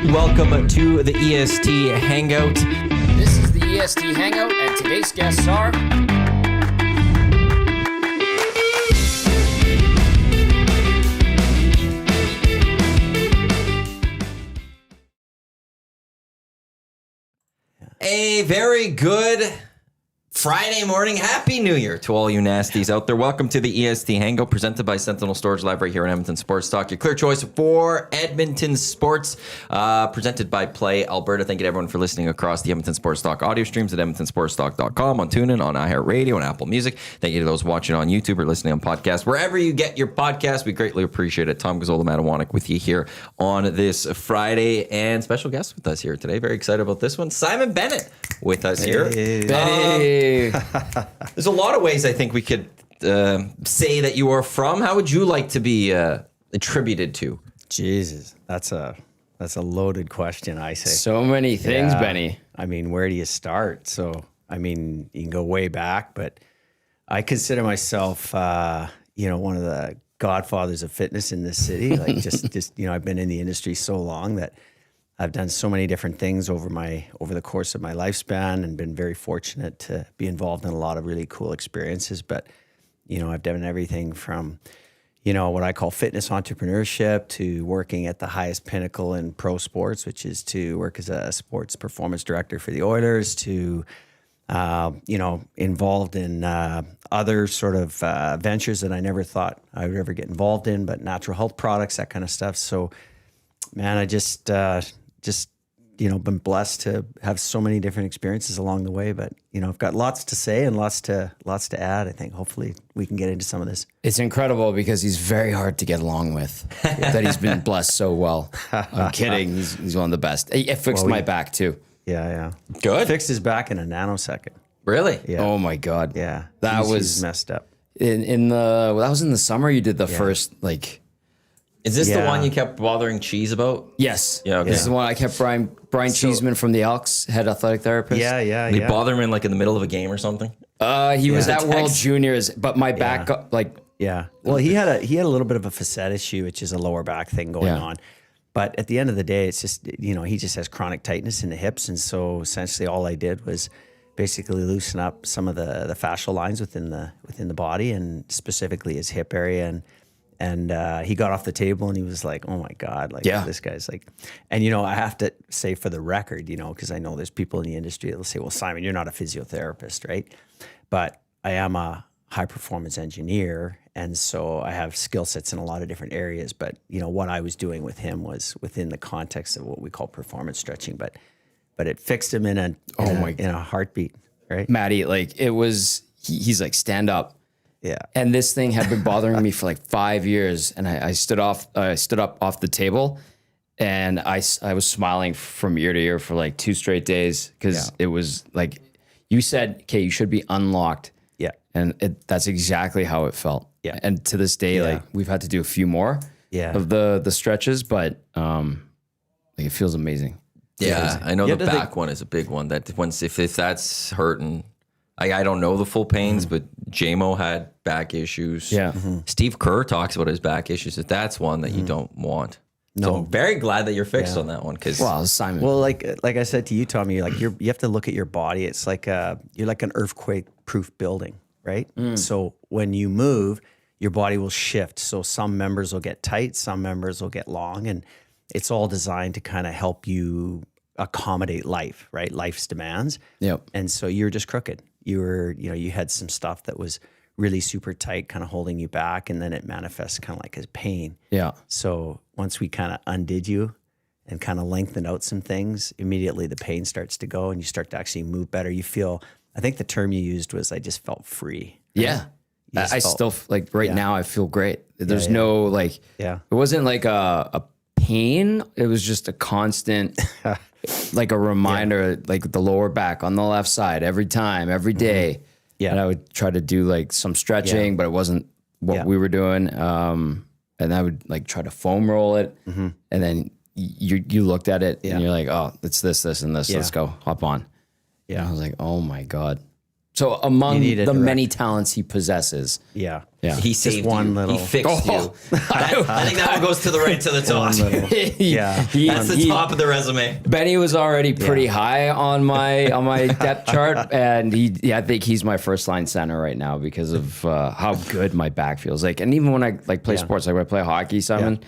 Welcome to the EST Hangout. This is the EST Hangout, and today's guests are... A very good Friday morning. Happy New Year to all you nasties out there. Welcome to the EST Hangout presented by Sentinel Storage Live right here in Edmonton Sports Talk. Your clear choice for Edmonton sports, presented by Play Alberta. Thank you to everyone for listening across the Edmonton Sports Talk audio streams at edmontonsportstalk.com, on TuneIn, on iHeartRadio, on Apple Music. Thank you to those watching on YouTube or listening on podcast. Wherever you get your podcast, we greatly appreciate it. Tom Gazzola, Iwanyk with you here on this Friday, and special guest with us here today. Very excited about this one. Simon Bennett with us here. Benny. There's a lot of ways I think we could say that you are from. How would you like to be attributed to? Jesus, that's a loaded question, I say. So many things, Benny. I mean, where do you start? So, I mean, you can go way back, but I consider myself, one of the godfathers of fitness in this city. Like just I've been in the industry so long that I've done so many different things over the course of my lifespan, and been very fortunate to be involved in a lot of really cool experiences. But, I've done everything from, what I call fitness entrepreneurship to working at the highest pinnacle in pro sports, which is to work as a sports performance director for the Oilers, to, involved in other sort of ventures that I never thought I would ever get involved in, but natural health products, that kind of stuff. So, man, I just been blessed to have so many different experiences along the way, but I've got lots to say and lots to add. I think hopefully we can get into some of this. It's incredible because he's very hard to get along with. That he's been blessed so well. I'm kidding. He's one of the best. It fixed my back too. Yeah. Good. Fixed his back in a nanosecond. Really? Yeah. Oh my God. Yeah. That was messed up. That was in the summer. You did the first Is this the one you kept bothering Cheese about? Yes. Yeah, okay. This is the one I kept Brian Cheeseman from the Elks, head athletic therapist. Yeah. Did you bother him in the middle of a game or something? He was at World Juniors, but my back Yeah. Well, he had a little bit of a facet issue, which is a lower back thing going on. But at the end of the day, it's just, he just has chronic tightness in the hips. And so essentially all I did was basically loosen up some of the fascial lines within the body, and specifically his hip area. And he got off the table and he was like, oh my God, this guy's like, and I have to say for the record, because I know there's people in the industry that'll say, well, Simon, you're not a physiotherapist, right? But I am a high performance engineer. And so I have skill sets in a lot of different areas. But, what I was doing with him was within the context of what we call performance stretching. But it fixed him in a heartbeat, right? Maddie, he's like, stand up. Yeah. And this thing had been bothering me for 5 years. And I stood up off the table, and I was smiling from ear to ear for 2 straight days, because it was like, you said, okay, you should be unlocked. Yeah. And that's exactly how it felt. Yeah. And to this day, we've had to do a few more of the stretches, but it feels amazing. Yeah. I know the back one is a big one. That if that's hurting, I don't know the full pains, but J-Mo had back issues. Yeah. Steve Kerr talks about his back issues. That's one that you don't want. No. So I'm very glad that you're fixed on that one. Simon. Well, like I said to you, Tommy, you have to look at your body. It's like you're like an earthquake-proof building, right? So when you move, your body will shift. So some members will get tight, some members will get long, and it's all designed to kind of help you accommodate life, right? Life's demands. Yep. And so you're just crooked. You had some stuff that was really super tight, kind of holding you back, and then it manifests kind of like as pain. Yeah. So once we kind of undid you and kind of lengthened out some things, immediately the pain starts to go and you start to actually move better. You feel, I think the term you used was, I just felt free. Yeah. I still now I feel great. There's no it wasn't like a pain. It was just a constant, like a reminder, like the lower back on the left side every time, every day. Yeah. And I would try to do some stretching, but it wasn't what we were doing. And I would try to foam roll it. And then you looked at it and you're like, oh, it's this, and this. Let's go, hop on. Yeah. And I was like, oh my God. So among the many talents he possesses. Yeah. He saved one you. little. He fixed you. I think that one goes to the right to the top. Yeah. That's the top of the resume. Benny was already pretty high on my depth chart, and I think he's my first line center right now because of how good my back feels. Like, and even when I play sports, like when I play hockey, Simon,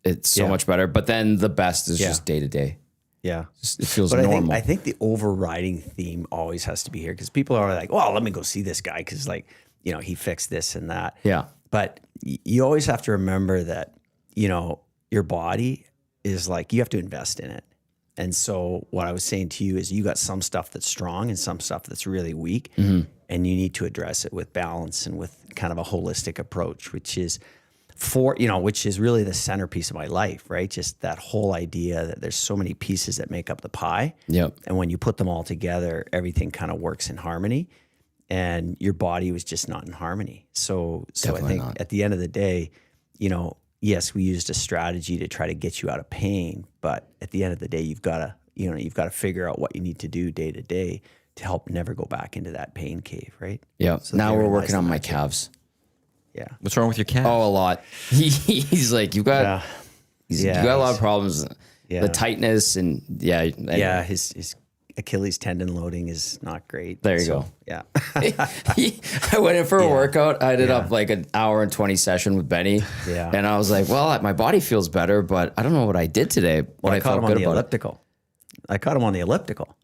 it's so much better. But then the best is just day to day. Yeah. It feels normal. I think the overriding theme always has to be here because people are like, well, let me go see this guy because he fixed this and that. Yeah. But you always have to remember that, your body is you have to invest in it. And so what I was saying to you is you got some stuff that's strong and some stuff that's really weak, and you need to address it with balance and with kind of a holistic approach, which is which is really the centerpiece of my life, right? Just that whole idea that there's so many pieces that make up the pie. Yep. And when you put them all together, everything kind of works in harmony. And your body was just not in harmony. So Definitely I think not. at the end of the day, yes, we used a strategy to try to get you out of pain, but at the end of the day, you've got to figure out what you need to do day to day to help never go back into that pain cave, right? Yeah. So now we're therein working lies on the my magic. calves. Yeah. What's wrong with your calf? Oh, a lot. He's like, you got a lot of problems. Yeah. The tightness and anyway. His Achilles tendon loading is not great. There you go. Yeah. I went in for a workout. I did up like an hour and 20 session with Benny. Yeah. And I was like, well, my body feels better, but I don't know what I did today. But I caught felt him on good the about it. elliptical. I caught him on the elliptical.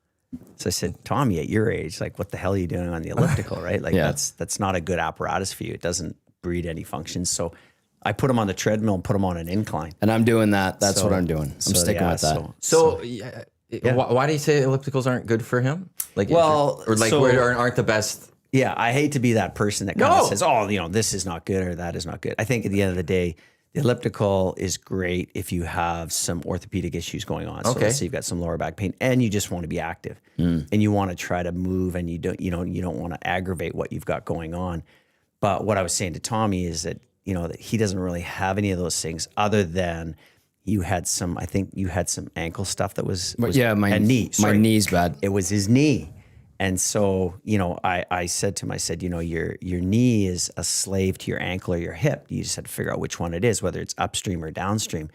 So I said, Tommy, at your age, what the hell are you doing on the elliptical, right? That's not a good apparatus for you. It doesn't breed any functions. So I put him on the treadmill and put him on an incline. And I'm doing that. That's what I'm doing. I'm sticking with that. Why do you say ellipticals aren't good for him? Aren't the best? Yeah, I hate to be that person that kind of says, this is not good or that is not good. I think at the end of the day, the elliptical is great if you have some orthopedic issues going on. So let's say you've got some lower back pain and you just want to be active and you want to try to move and you don't want to aggravate what you've got going on. But what I was saying to Tommy is that, that he doesn't really have any of those things other than I think you had some ankle stuff that was my knee. My knee's bad. It was his knee. And so, I said to him, your knee is a slave to your ankle or your hip. You just have to figure out which one it is, whether it's upstream or downstream.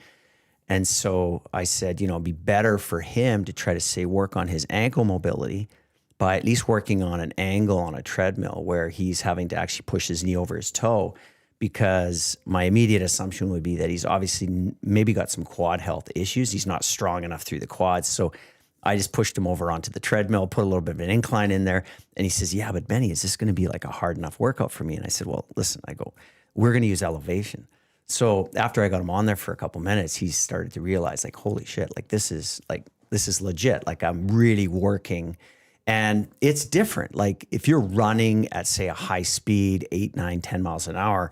And so I said, it'd be better for him to try to work on his ankle mobility by at least working on an angle on a treadmill where he's having to actually push his knee over his toe, because my immediate assumption would be that he's obviously maybe got some quad health issues. He's not strong enough through the quads. So I just pushed him over onto the treadmill, put a little bit of an incline in there. And he says, yeah, but Benny, is this going to be a hard enough workout for me? And I said, well, listen, we're going to use elevation. So after I got him on there for a couple minutes, he started to realize holy shit, this is legit. I'm really working. And it's different. If you're running at, say, a high speed, 8, 9, 10 miles an hour,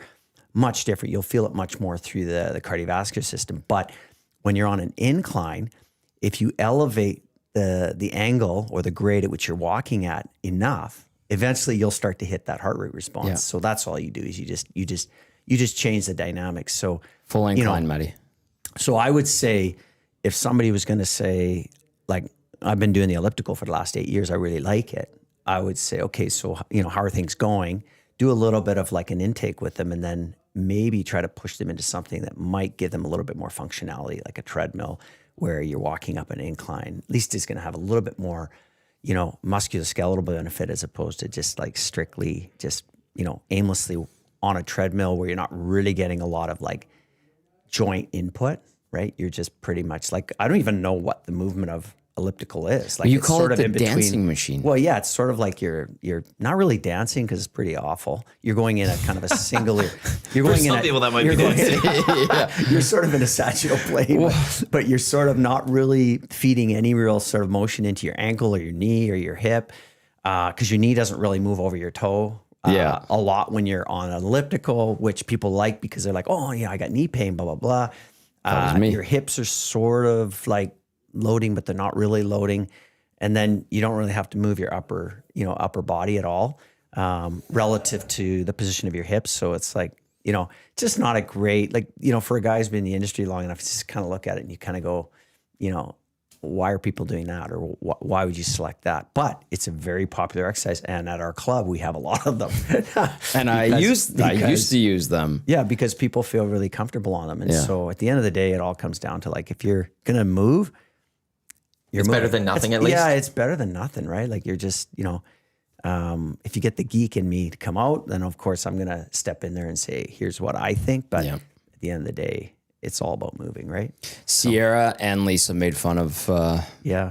much different. You'll feel it much more through the cardiovascular system. But when you're on an incline, if you elevate the angle or the grade at which you're walking at enough, eventually you'll start to hit that heart rate response. Yeah. So that's all you do is you just change the dynamics. So full incline, Matty. So I would say if somebody was going to say, I've been doing the elliptical for the last 8 years, I really like it, I would say, okay, so how are things going? Do a little bit of an intake with them, and then maybe try to push them into something that might give them a little bit more functionality, like a treadmill where you're walking up an incline. At least it's going to have a little bit more, musculoskeletal benefit as opposed to just strictly just, aimlessly on a treadmill where you're not really getting a lot of joint input, right? You're just pretty much I don't even know what the movement of elliptical is. You call it the dancing machine. Well, yeah, it's sort of you're not really dancing because it's pretty awful. You're going in a kind of a singular. You're going some people that might be dancing. You're sort of in a sagittal plane, but you're sort of not really feeding any real sort of motion into your ankle or your knee or your hip, because your knee doesn't really move over your toe. A lot when you're on an elliptical, which people like because they're oh yeah, I got knee pain, blah blah blah. Your hips are sort of loading, but they're not really loading. And then you don't really have to move your upper body at all, relative to the position of your hips. So it's just not a great, for a guy who's been in the industry long enough, to just kind of look at it and you kind of go, why are people doing that, or why would you select that? But it's a very popular exercise, and at our club we have a lot of them. And I used to use them. Yeah, because people feel really comfortable on them, and so at the end of the day, it all comes down to like if you're gonna move, it's better than nothing at least. Yeah, it's better than nothing, right? Like you're just if you get the geek in me to come out, then of course I'm gonna step in there and say, here's what I think. But at the end of the day, it's all about moving, right? Sierra and Lisa made fun of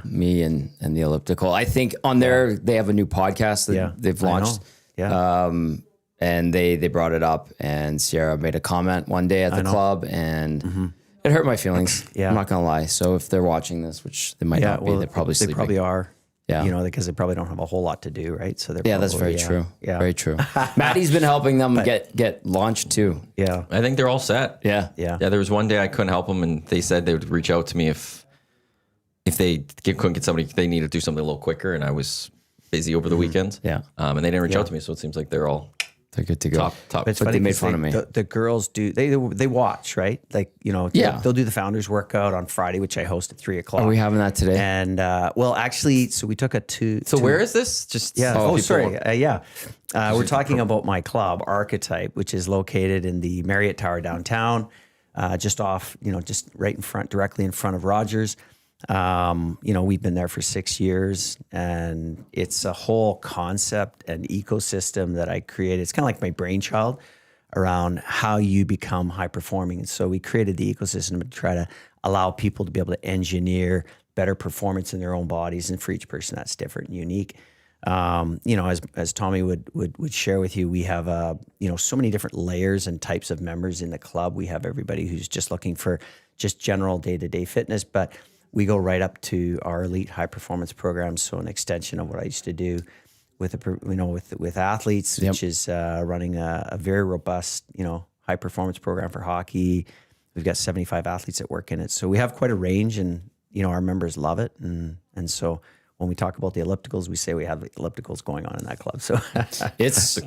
me and the elliptical. I think on there they have a new podcast that they've launched. And they brought it up, and Sierra made a comment one day at the club, and it hurt my feelings. I'm not gonna lie. So if they're watching this, which they might not be, they're probably sleeping. They probably are. Yeah, because they probably don't have a whole lot to do, right? So they're that's very true. Yeah, very true. Maddie's been helping them get launched too. Yeah, I think they're all set. Yeah. There was one day I couldn't help them, and they said they would reach out to me if they couldn't get somebody, they needed to do something a little quicker, and I was busy over the weekends. Yeah, and they didn't reach out to me, so it seems like they're good to go. Top. But they made fun of me. The girls do. They watch, right? Like they'll do the founders workout on Friday, which I host at 3:00. Are we having that today? And actually, so we took a two. So where is this? Just sorry. We're talking about my club, Archetype, which is located in the Marriott Tower downtown, just off, just right in front, directly in front of Rogers. We've been there for 6 years, and it's a whole concept and ecosystem that I created. It's kind of like my brainchild around how you become high performing. And so we created the ecosystem to try to allow people to be able to engineer better performance in their own bodies. And for each person, that's different and unique. As Tommy would share with you, we have, so many different layers and types of members in the club. We have everybody who's just looking for just general day-to-day fitness, but we go right up to our elite high performance programs. So an extension of what I used to do with athletes, which is running a very robust, high performance program for hockey. We've got 75 athletes that work in it. So we have quite a range, and, our members love it. And so when we talk about the ellipticals, we say we have ellipticals going on in that club. So it's,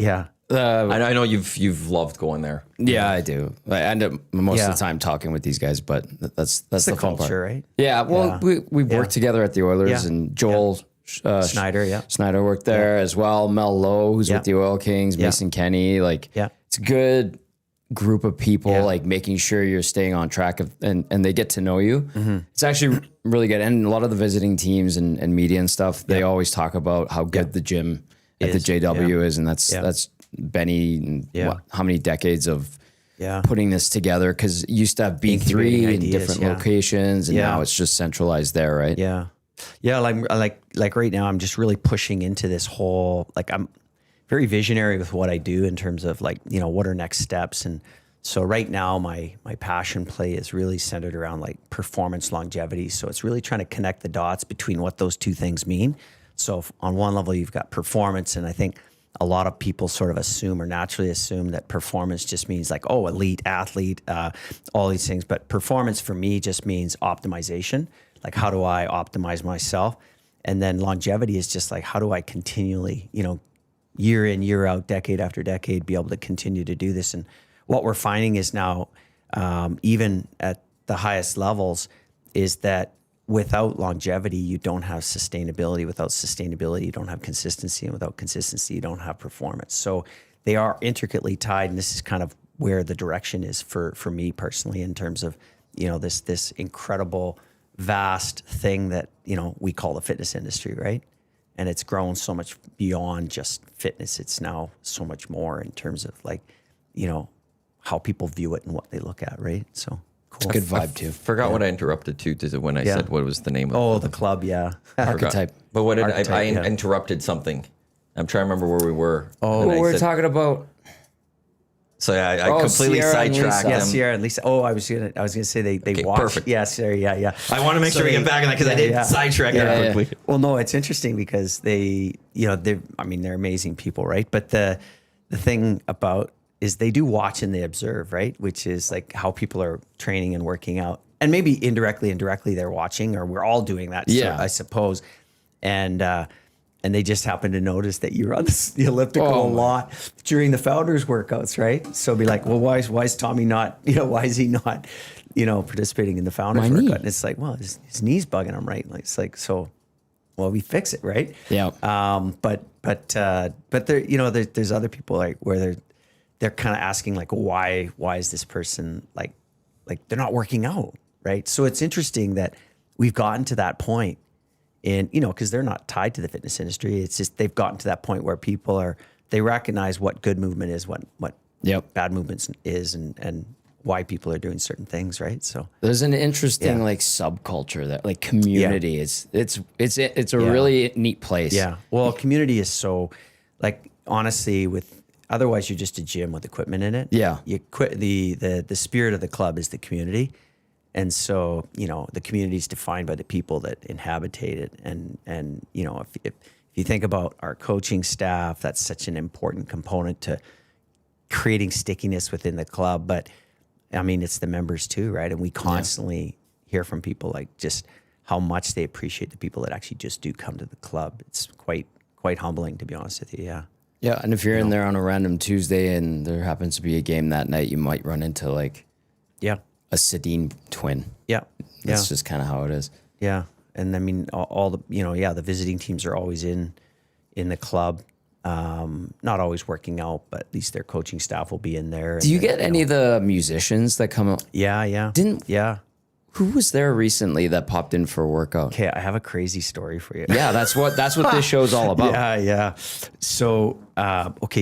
I know you've loved going there. Yeah, I do. I end up most of the time talking with these guys, but that's the fun culture, part. right? Yeah. Well, we worked together at the Oilers, and Joel Schneider worked there as well. Mel Lowe, who's with the Oil Kings, Mason Kenny. It's a good group of people, making sure you're staying on track and they get to know you. It's actually really good. And a lot of the visiting teams and media and stuff, they always talk about how good the gym at the JW is, and that's Benny and how many decades of putting this together, because it used to have B3 in different locations, and now it's just centralized there, right? Like right now I'm just really pushing into this whole, I'm very visionary with what I do in terms of what are next steps. And so right now my passion play is really centered around performance longevity. So it's really trying to connect the dots between what those two things mean. So on one level you've got performance, and I think a lot of people sort of assume or naturally assume that performance just means elite athlete, all these things. But performance for me just means optimization. How do I optimize myself? And then longevity is just how do I continually, year in, year out, decade after decade, be able to continue to do this? And what we're finding is now, even at the highest levels, is that without longevity, you don't have sustainability. Without sustainability, you don't have consistency. And without consistency, you don't have performance. So they are intricately tied. And this is kind of where the direction is for me personally, in terms of, this incredible, vast thing that, we call the fitness industry, right? And it's grown so much beyond just fitness. It's now so much more in terms of how people view it and what they look at, right? So cool. It's a good vibe too. Forgot what I interrupted to when I said what was the name of the club, Archetype. But what did I interrupted something. I'm trying to remember where we were. We're talking about. So I completely sidetracked them. Yeah, Sierra and Lisa. I was gonna say they watch. Perfect. Yeah, Sierra. Yeah. I want to make sure we get back on that, because I did sidetrack that quickly. Well, no, it's interesting because they're amazing people, right? But the thing about is they do watch and they observe, right? Which is how people are training and working out, and maybe indirectly they're watching, or we're all doing that. Yeah, I suppose, and they just happen to notice that you run the elliptical a lot during the founders workouts, right? So be like, well, why is Tommy not, why is he not participating in the founders workout. And it's like, well, his knee's bugging him, right? Like, it's like, so, well, we fix it, right? Yeah. But there, there's other people like where they're kind of asking like, why is this person like they're not working out, right? So it's interesting that we've gotten to that point in, because they're not tied to the fitness industry. It's just they've gotten to that point where people they recognize what good movement is, what bad movement is, and why people are doing certain things, right? So there's an interesting like subculture that like community is. It's a really neat place. Yeah. Well, community is so like honestly otherwise you're just a gym with equipment in it. Yeah. You quit the spirit of the club is the community. And so, the community is defined by the people that inhabitate it. And if you think about our coaching staff, that's such an important component to creating stickiness within the club. But I mean, it's the members too, right? And we constantly hear from people like just how much they appreciate the people that actually just do come to the club. It's quite humbling, to be honest with you. Yeah. Yeah. And if you're in there on a random Tuesday and there happens to be a game that night, you might run into like a Sedin twin. Yeah. That's just kind of how it is. Yeah. And I mean, all the, the visiting teams are always in the club. Not always working out, but at least their coaching staff will be in there. Do you get any of the musicians that come up? Yeah. Who was there recently that popped in for a workout? Okay, I have a crazy story for you. Yeah, that's what this show's all about. Yeah. So,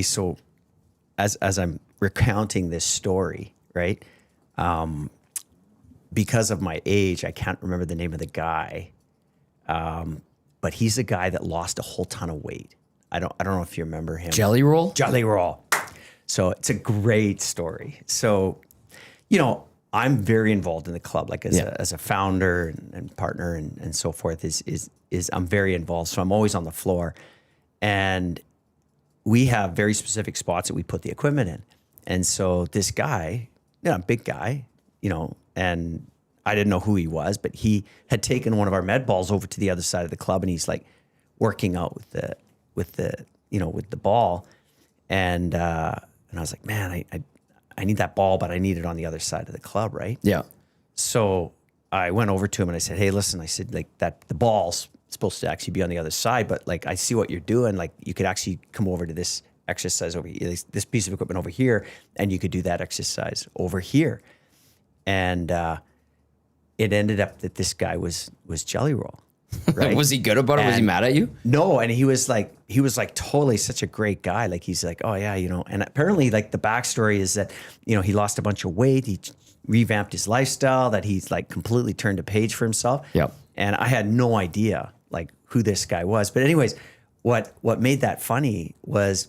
so as I'm recounting this story, right? Because of my age, I can't remember the name of the guy. But he's a guy that lost a whole ton of weight. I don't know if you remember him. Jelly Roll? Jelly Roll. So it's a great story. So, I'm very involved in the club, like as a founder and partner and so forth is I'm very involved. So I'm always on the floor, and we have very specific spots that we put the equipment in. And so this guy, big guy, and I didn't know who he was, but he had taken one of our med balls over to the other side of the club, and he's like working out with the ball. And I was like, man, I need that ball, but I need it on the other side of the club, right? Yeah. So I went over to him and I said, hey, listen, I said, like the ball's supposed to actually be on the other side, but like I see what you're doing. Like you could actually come over to this exercise over here, this piece of equipment over here, and you could do that exercise over here. And it ended up that this guy was Jelly Roll. Right? Was he good about it? Was he mad at you? No, and he was like totally such a great guy. Like he's like, oh yeah, and apparently like the backstory is that, he lost a bunch of weight, he revamped his lifestyle, that he's like completely turned a page for himself. Yep. And I had no idea like who this guy was. But anyways, what made that funny was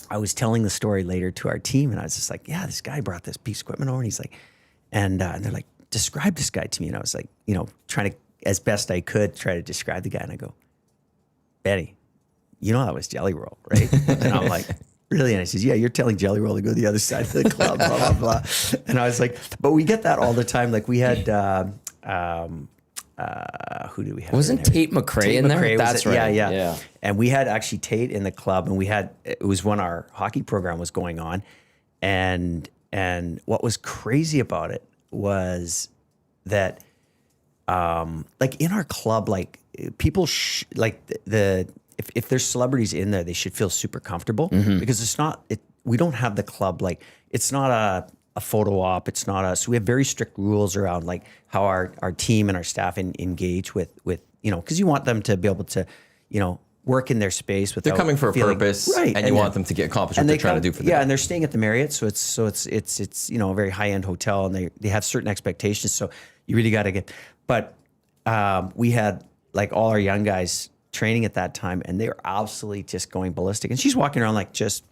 I was telling the story later to our team, and I was just like, yeah, this guy brought this piece of equipment over, and he's like, and they're like, describe this guy to me. And I was like, trying to, as best I could, try to describe the guy. And I go, Betty, that was Jelly Roll, right? And I'm like, really? And I says, yeah, you're telling Jelly Roll to go to the other side of the club, blah, blah, blah. And I was like, but we get that all the time. Like we had, who do we have? Wasn't Tate McRae in there? That's right. Yeah. And we had actually Tate in the club, and it was when our hockey program was going on. And what was crazy about it was that, like in our club, like people if there's celebrities in there, they should feel super comfortable because we don't have the club, like it's not a photo op. It's not so we have very strict rules around like how our team and our staff engage with, cause you want them to be able to, work in their space without they're coming for a purpose, right? And you want them to get accomplished what they're trying to do for them. Yeah, and they're staying at the Marriott, so it's a very high end hotel, and they have certain expectations. So you really got to get. But we had like all our young guys training at that time, and they were absolutely just going ballistic. And she's walking around like just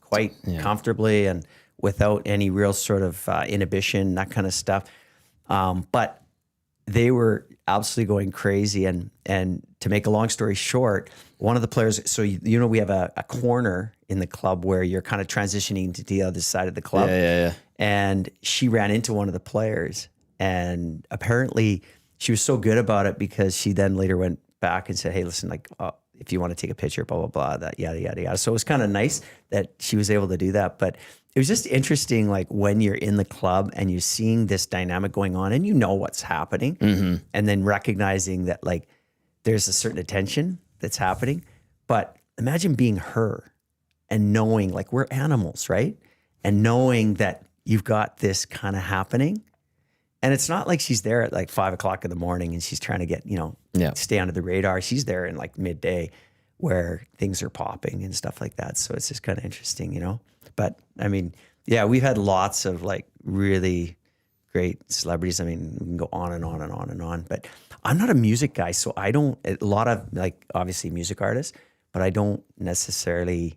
quite comfortably and without any real sort of inhibition, that kind of stuff. But they were absolutely going crazy. And to make a long story short, one of the players, so we have a corner in the club where you're kind of transitioning to the other side of the club. Yeah. And she ran into one of the players, and apparently she was so good about it because she then later went back and said, hey, listen, like if you want to take a picture, blah, blah, blah, that yada, yada, yada. So it was kind of nice that she was able to do that. But it was just interesting, like when you're in the club and you're seeing this dynamic going on and you know what's happening, and then recognizing that like there's a certain attention that's happening. But imagine being her and knowing like we're animals, right? And knowing that you've got this kind of happening. And it's not like she's there at like 5 o'clock in the morning and she's trying to get, stay under the radar. She's there in like midday where things are popping and stuff like that. So it's just kind of interesting, But I mean, yeah, we've had lots of like really great celebrities. I mean, we can go on and on and on and on, but I'm not a music guy. So a lot of like obviously music artists, but I don't necessarily,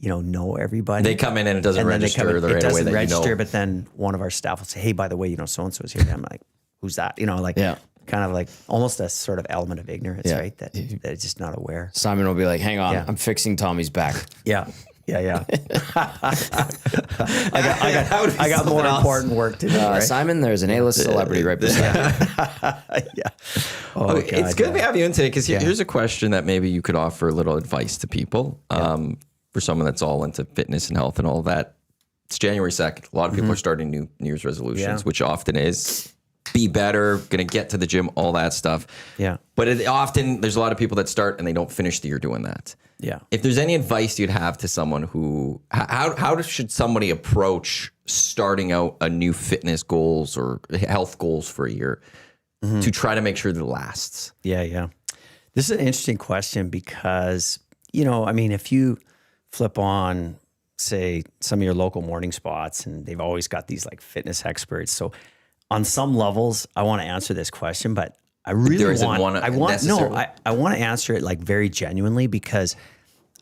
know everybody. They come in and it doesn't register the right way that register, but then one of our staff will say, hey, by the way, so-and-so is here. And I'm like, who's that? Kind of like almost a sort of element of ignorance, right? That it's just not aware. Simon will be like, hang on, I'm fixing Tommy's back. Yeah. I got more important work to do. Right? Simon, there's an A-list celebrity right beside you. Yeah. Oh, God, it's good to have you in today because here's a question that maybe you could offer a little advice to people. For someone that's all into fitness and health and all that. It's January 2nd. A lot of people are starting New Year's resolutions, which often is be better, going to get to the gym, all that stuff. Yeah. But there's a lot of people that start and they don't finish the year doing that. Yeah. If there's any advice you'd have to someone how should somebody approach starting out a new fitness goals or health goals for a year to try to make sure that it lasts? Yeah. This is an interesting question because, if you flip on, say, some of your local morning spots and they've always got these like fitness experts. So on some levels, I want to answer this question, but I really want to answer it like very genuinely because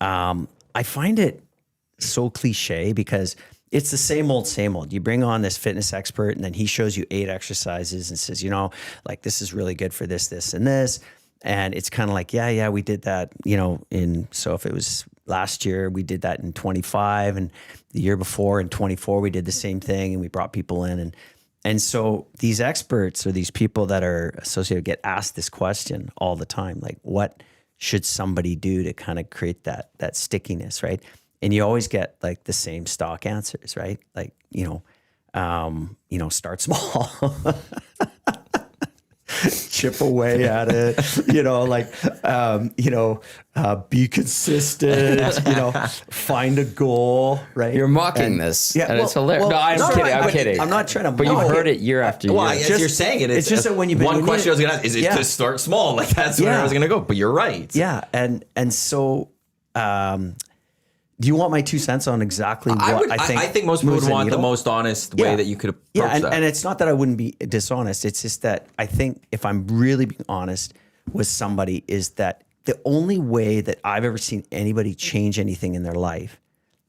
I find it so cliche because it's the same old, same old. You bring on this fitness expert and then he shows you 8 exercises and says, like this is really good for this, this, and this. And it's kind of like, yeah, we did that, so if it was last year, we did that in 25 and the year before in 24, we did the same thing and we brought people in. And so these experts or these people that are associated get asked this question all the time, like what should somebody do to kind of create that stickiness, right? And you always get like the same stock answers, right? Like, start small. Chip away at it, be consistent, find a goal, right? You're mocking this. Yeah, and it's hilarious. Well, no, I'm kidding. I'm not trying to. But you've heard it year after year. Well, as you're saying it, it's just that when one question I was going to ask is it to start small? Like that's where I was going to go. But you're right. Yeah, and so. Do you want my 2 cents on exactly what I think? I think most people would want the most honest way that you could approach that. And it's not that I wouldn't be dishonest. It's just that I think if I'm really being honest with somebody is that the only way that I've ever seen anybody change anything in their life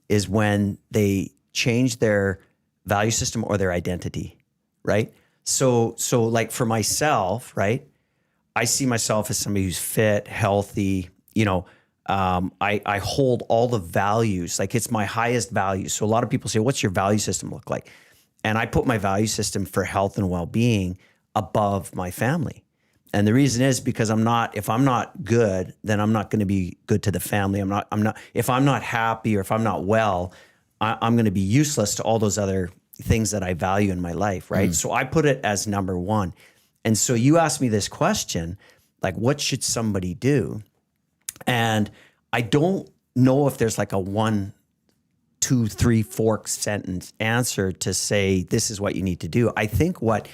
is when they change their value system or their identity, right? So like for myself, right? I see myself as somebody who's fit, healthy, I hold all the values, like it's my highest value. So a lot of people say, what's your value system look like? And I put my value system for health and well-being above my family. And the reason is because if I'm not good, then I'm not going to be good to the family. If I'm not happy or if I'm not well, I'm going to be useless to all those other things that I value in my life. Right. So I put it as number one. And so you asked me this question, like, what should somebody do? And I don't know if there's like a 1, 2, 3, 4 sentence answer to say, this is what you need to do. I think what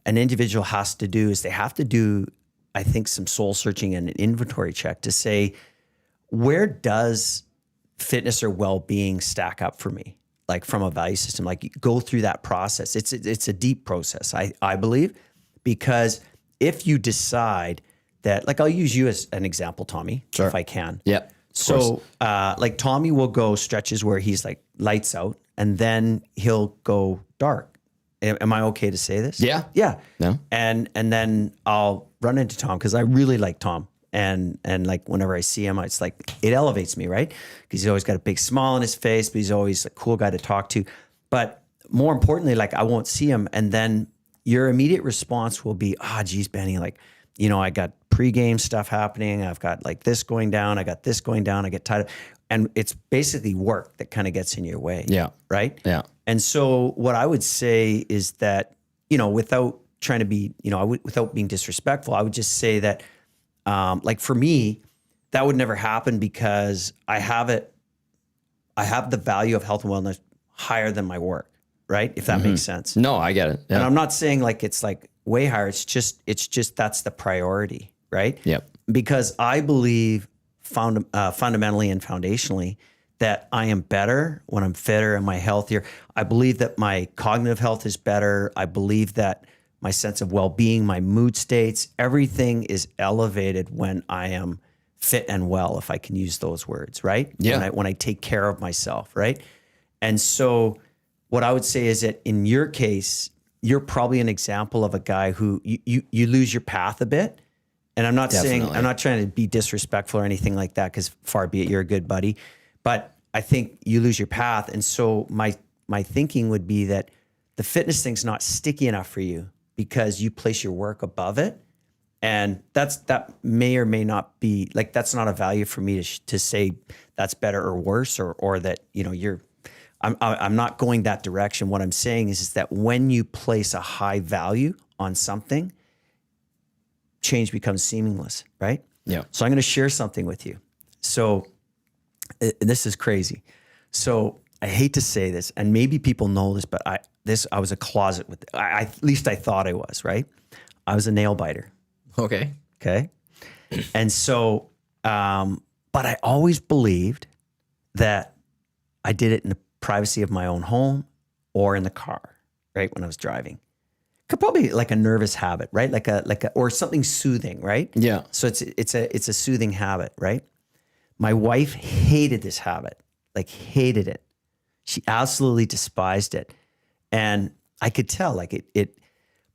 an individual has to do is they have to do, I think, some soul searching and an inventory check to say, where does fitness or well-being stack up for me? Like from a value system, like go through that process. It's a deep process, I believe, because if you decide that, like I'll use you as an example, Tommy, if I can. Yeah. So like Tommy will go stretches where he's like lights out and then he'll go dark. Am I okay to say this? Yeah. Yeah. No. And then I'll run into Tom because I really like Tom. And like whenever I see him, it's like it elevates me, right? Because he's always got a big smile on his face, but he's always a cool guy to talk to. But more importantly, like I won't see him. And then your immediate response will be, geez, Benny, like, I got pregame stuff happening. I've got like this going down. I got this going down. I get tired. And it's basically work that kind of gets in your way. Yeah. Right? Yeah. And so what I would say is that, without trying to be, without being disrespectful, I would just say that, like for me, that would never happen because I have the value of health and wellness higher than my work, right? If that makes sense. No, I get it. Yeah. And I'm not saying like it's like way higher. It's just that's the priority, right? Yep. Because I believe fundamentally and foundationally that I am better when I'm fitter and my healthier. I believe that my cognitive health is better. I believe that my sense of well-being, my mood states, everything is elevated when I am fit and well, if I can use those words, right? Yeah. When I take care of myself, right? And so what I would say is that in your case, you're probably an example of a guy who you lose your path a bit. And I'm not saying, I'm not trying to be disrespectful or anything like that, because far be it, you're a good buddy. But I think you lose your path. And so my thinking would be that the fitness thing's not sticky enough for you because you place your work above it. And that may or may not be, like, that's not a value for me to say that's better or worse, or that, I'm not going that direction. What I'm saying is that when you place a high value on something, change becomes seamless, right? Yeah. So I'm going to share something with you. So this is crazy. So I hate to say this, and maybe people know this, but I was a closet with, at least I thought I was, right? I was a nail biter. Okay. And so, but I always believed that I did it in the privacy of my own home or in the car, right? When I was driving. Could probably like a nervous habit, right? Like a, or something soothing, right? Yeah. So it's a soothing habit, right? My wife hated this habit, like hated it. She absolutely despised it. And I could tell like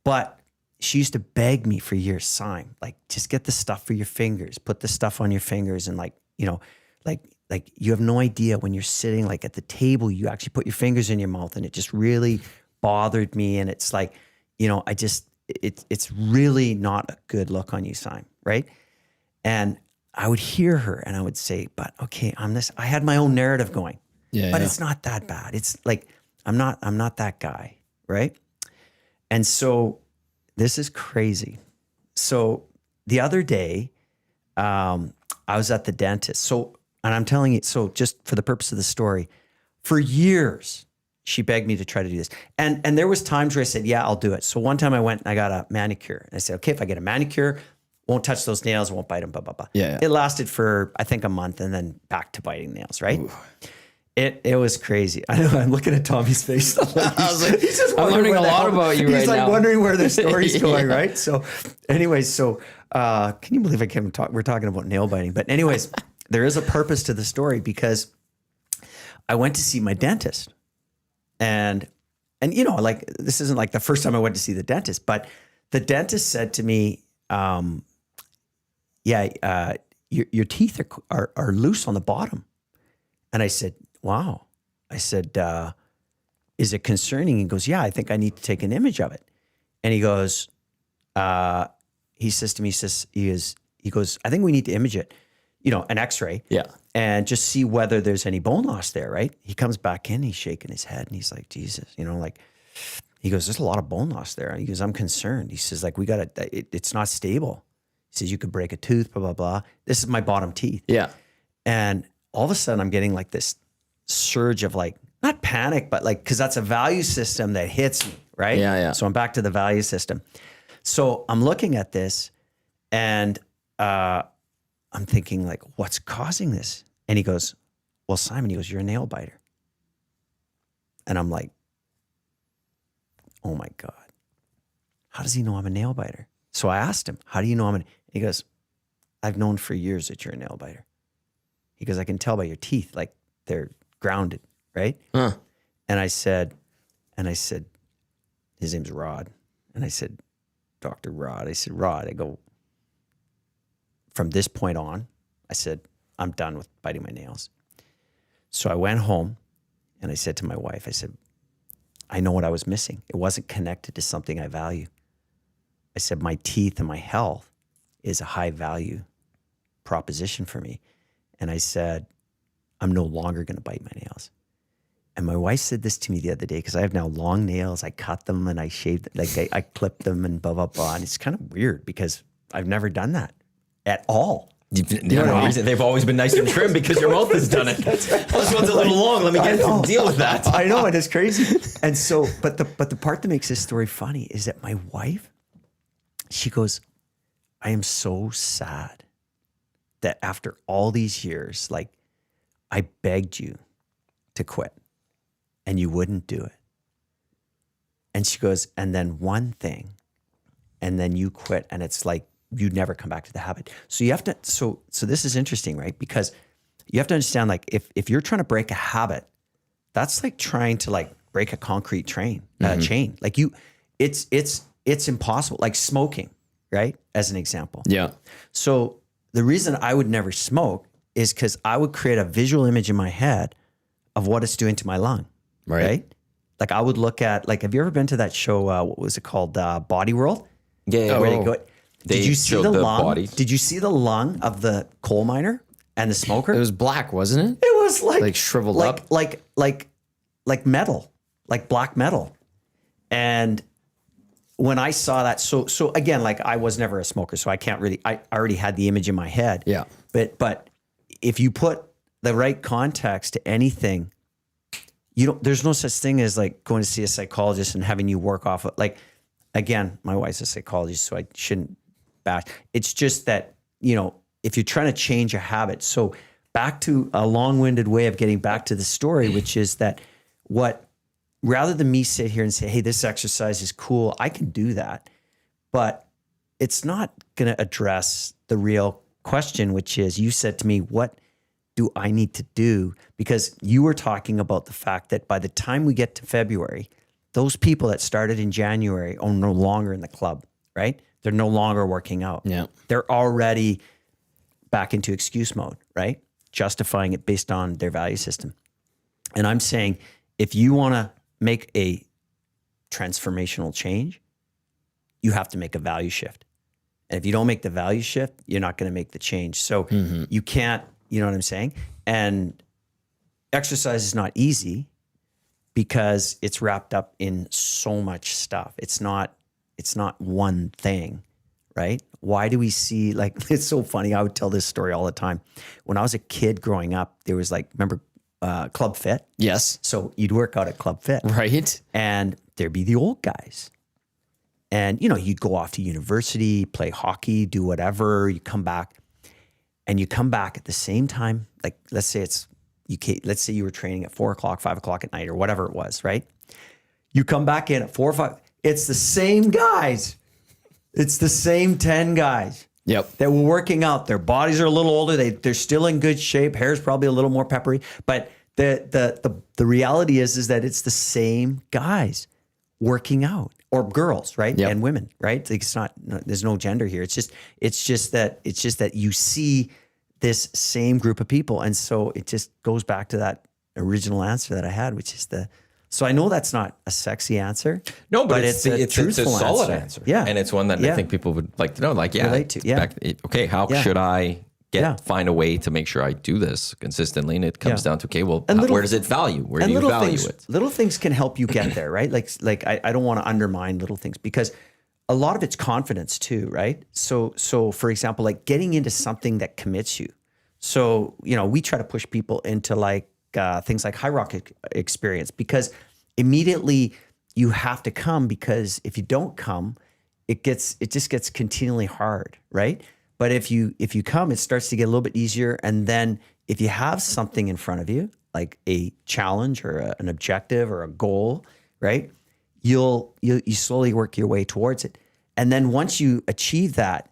but she used to beg me for years, Simon, like, just get the stuff for your fingers, put the stuff on your fingers. And like you have no idea when you're sitting like at the table, you actually put your fingers in your mouth, and it just really bothered me. And it's like, it's really not a good look on you, Simon, right? And I would hear her and I would say, but okay, I had my own narrative going, but it's not that bad. It's like, I'm not that guy, right? And so this is crazy. So the other day, I was at the dentist. So, and I'm telling you, so just for the purpose of the story, for years, she begged me to try to do this. And there was times where I said, yeah, I'll do it. So one time I went and I got a manicure. And I said, okay, if I get a manicure, won't touch those nails, won't bite them, blah, blah, blah. Yeah. It lasted for, I think, a month, and then back to biting nails, right? Ooh. It was crazy. I know. I'm looking at Tommy's face. I was like, he's just I'm learning a lot about you right now. He's like wondering where the story's going, right? So anyways, can you believe we're talking about nail biting? But anyways, there is a purpose to the story, because I went to see my dentist. And like, this isn't like the first time I went to see the dentist, but the dentist said to me, your teeth are loose on the bottom. And I said, wow. I said, is it concerning? He goes, yeah, I think I need to take an image of it. And he goes, he says to me, he goes, I think we need to image it, an x-ray. Yeah. And just see whether there's any bone loss there, right? He comes back in, he's shaking his head, and he's like, Jesus, he goes, there's a lot of bone loss there. He goes, I'm concerned. He says, like, it's not stable. He says, you could break a tooth, blah, blah, blah. This is my bottom teeth. Yeah. And all of a sudden I'm getting like this surge of like, not panic, but like, cause that's a value system that hits me, right? Yeah, yeah. So I'm back to the value system. So I'm looking at this and I'm thinking like, what's causing this? And he goes, well, Simon, you're a nail biter. And I'm like, oh my God, how does he know I'm a nail biter? So I asked him, how do you know he goes, I've known for years that you're a nail biter. He goes, I can tell by your teeth, like they're grounded, right? Huh. And I said, his name's Rod. And I said, Dr. Rod. I said, Rod, I go, from this point on, I said, I'm done with biting my nails. So I went home and I said to my wife, I said, I know what I was missing. It wasn't connected to something I value. I said, my teeth and my health is a high value proposition for me. And I said, I'm no longer going to bite my nails. And my wife said this to me the other day, because I have now long nails. I cut them and I shaved, like I clipped them and blah, blah, blah. And it's kind of weird because I've never done that at all. They've always been nice and trim because your mouth has done it. This one's a little long. Let me deal with that. I know, and it's crazy. And so, but the part that makes this story funny is that my wife, she goes, I am so sad that after all these years, like, I begged you to quit and you wouldn't do it. And she goes, and then one thing, and then you quit, and it's like you'd never come back to the habit. So you have to, so this is interesting, right? Because you have to understand, like, if you're trying to break a habit, that's like trying to like break a concrete chain. Like it's impossible. Like smoking, right? As an example. Yeah. So the reason I would never smoke is because I would create a visual image in my head of what it's doing to my lung. Right? Like I would look at, like, have you ever been to that show? What was it called? Body World? Yeah. Where they go. Did you see the lung? Body. Did you see the lung of the coal miner and the smoker? It was black, wasn't it? It was like shriveled up, like metal, like black metal. And when I saw that, so again, like I was never a smoker, so I can't really. I already had the image in my head. Yeah. But if you put the right context to anything, there's no such thing as like going to see a psychologist and having you work off of, like, again, my wife's a psychologist, so I shouldn't bash. It's just that, if you're trying to change a habit. So back to a long-winded way of getting back to the story, which is that rather than me sit here and say, hey, this exercise is cool, I can do that, but it's not going to address the real question, which is, you said to me, what do I need to do? Because you were talking about the fact that by the time we get to February, those people that started in January are no longer in the club, right? They're no longer working out. Yeah. They're already back into excuse mode, right? Justifying it based on their value system. And I'm saying, if you want to make a transformational change, you have to make a value shift. And if you don't make the value shift, you're not going to make the change. So you can't, you know what I'm saying? And exercise is not easy because it's wrapped up in so much stuff. It's not one thing, right? Why do we see, like, it's so funny. I would tell this story all the time. When I was a kid growing up, there was like, remember Club Fit? Yes. So you'd work out at Club Fit. Right. And there'd be the old guys. And, you'd go off to university, play hockey, do whatever. You come back at the same time. Like, let's say let's say you were training at 4 o'clock, 5 o'clock at night, or whatever it was, right? You come back in at 4 or 5. It's the same guys. It's the same 10 guys. Yep. That were working out. Their bodies are a little older. They're still in good shape. Hair's probably a little more peppery. But the reality is that it's the same guys working out, or girls, right? Yep. And women, right? Like, it's not. There's no gender here. It's just that you see this same group of people, and so it just goes back to that original answer that I had, which is So I know that's not a sexy answer. No, but it's a truthful solid answer. Yeah. And it's one that I think people would like to know. Like, relate to. Yeah. Okay, how should I find a way to make sure I do this consistently? And it comes down to, okay, well, where does it value? Where do you value it? Little things can help you get there, right? Like I don't want to undermine little things, because a lot of it's confidence too, right? So for example, like getting into something that commits you. So, we try to push people into like things like High Rock experience, because immediately you have to come, because if you don't come, it just gets continually hard, right? But if you come, it starts to get a little bit easier. And then if you have something in front of you, like a challenge or an objective or a goal, right? You slowly work your way towards it. And then once you achieve that,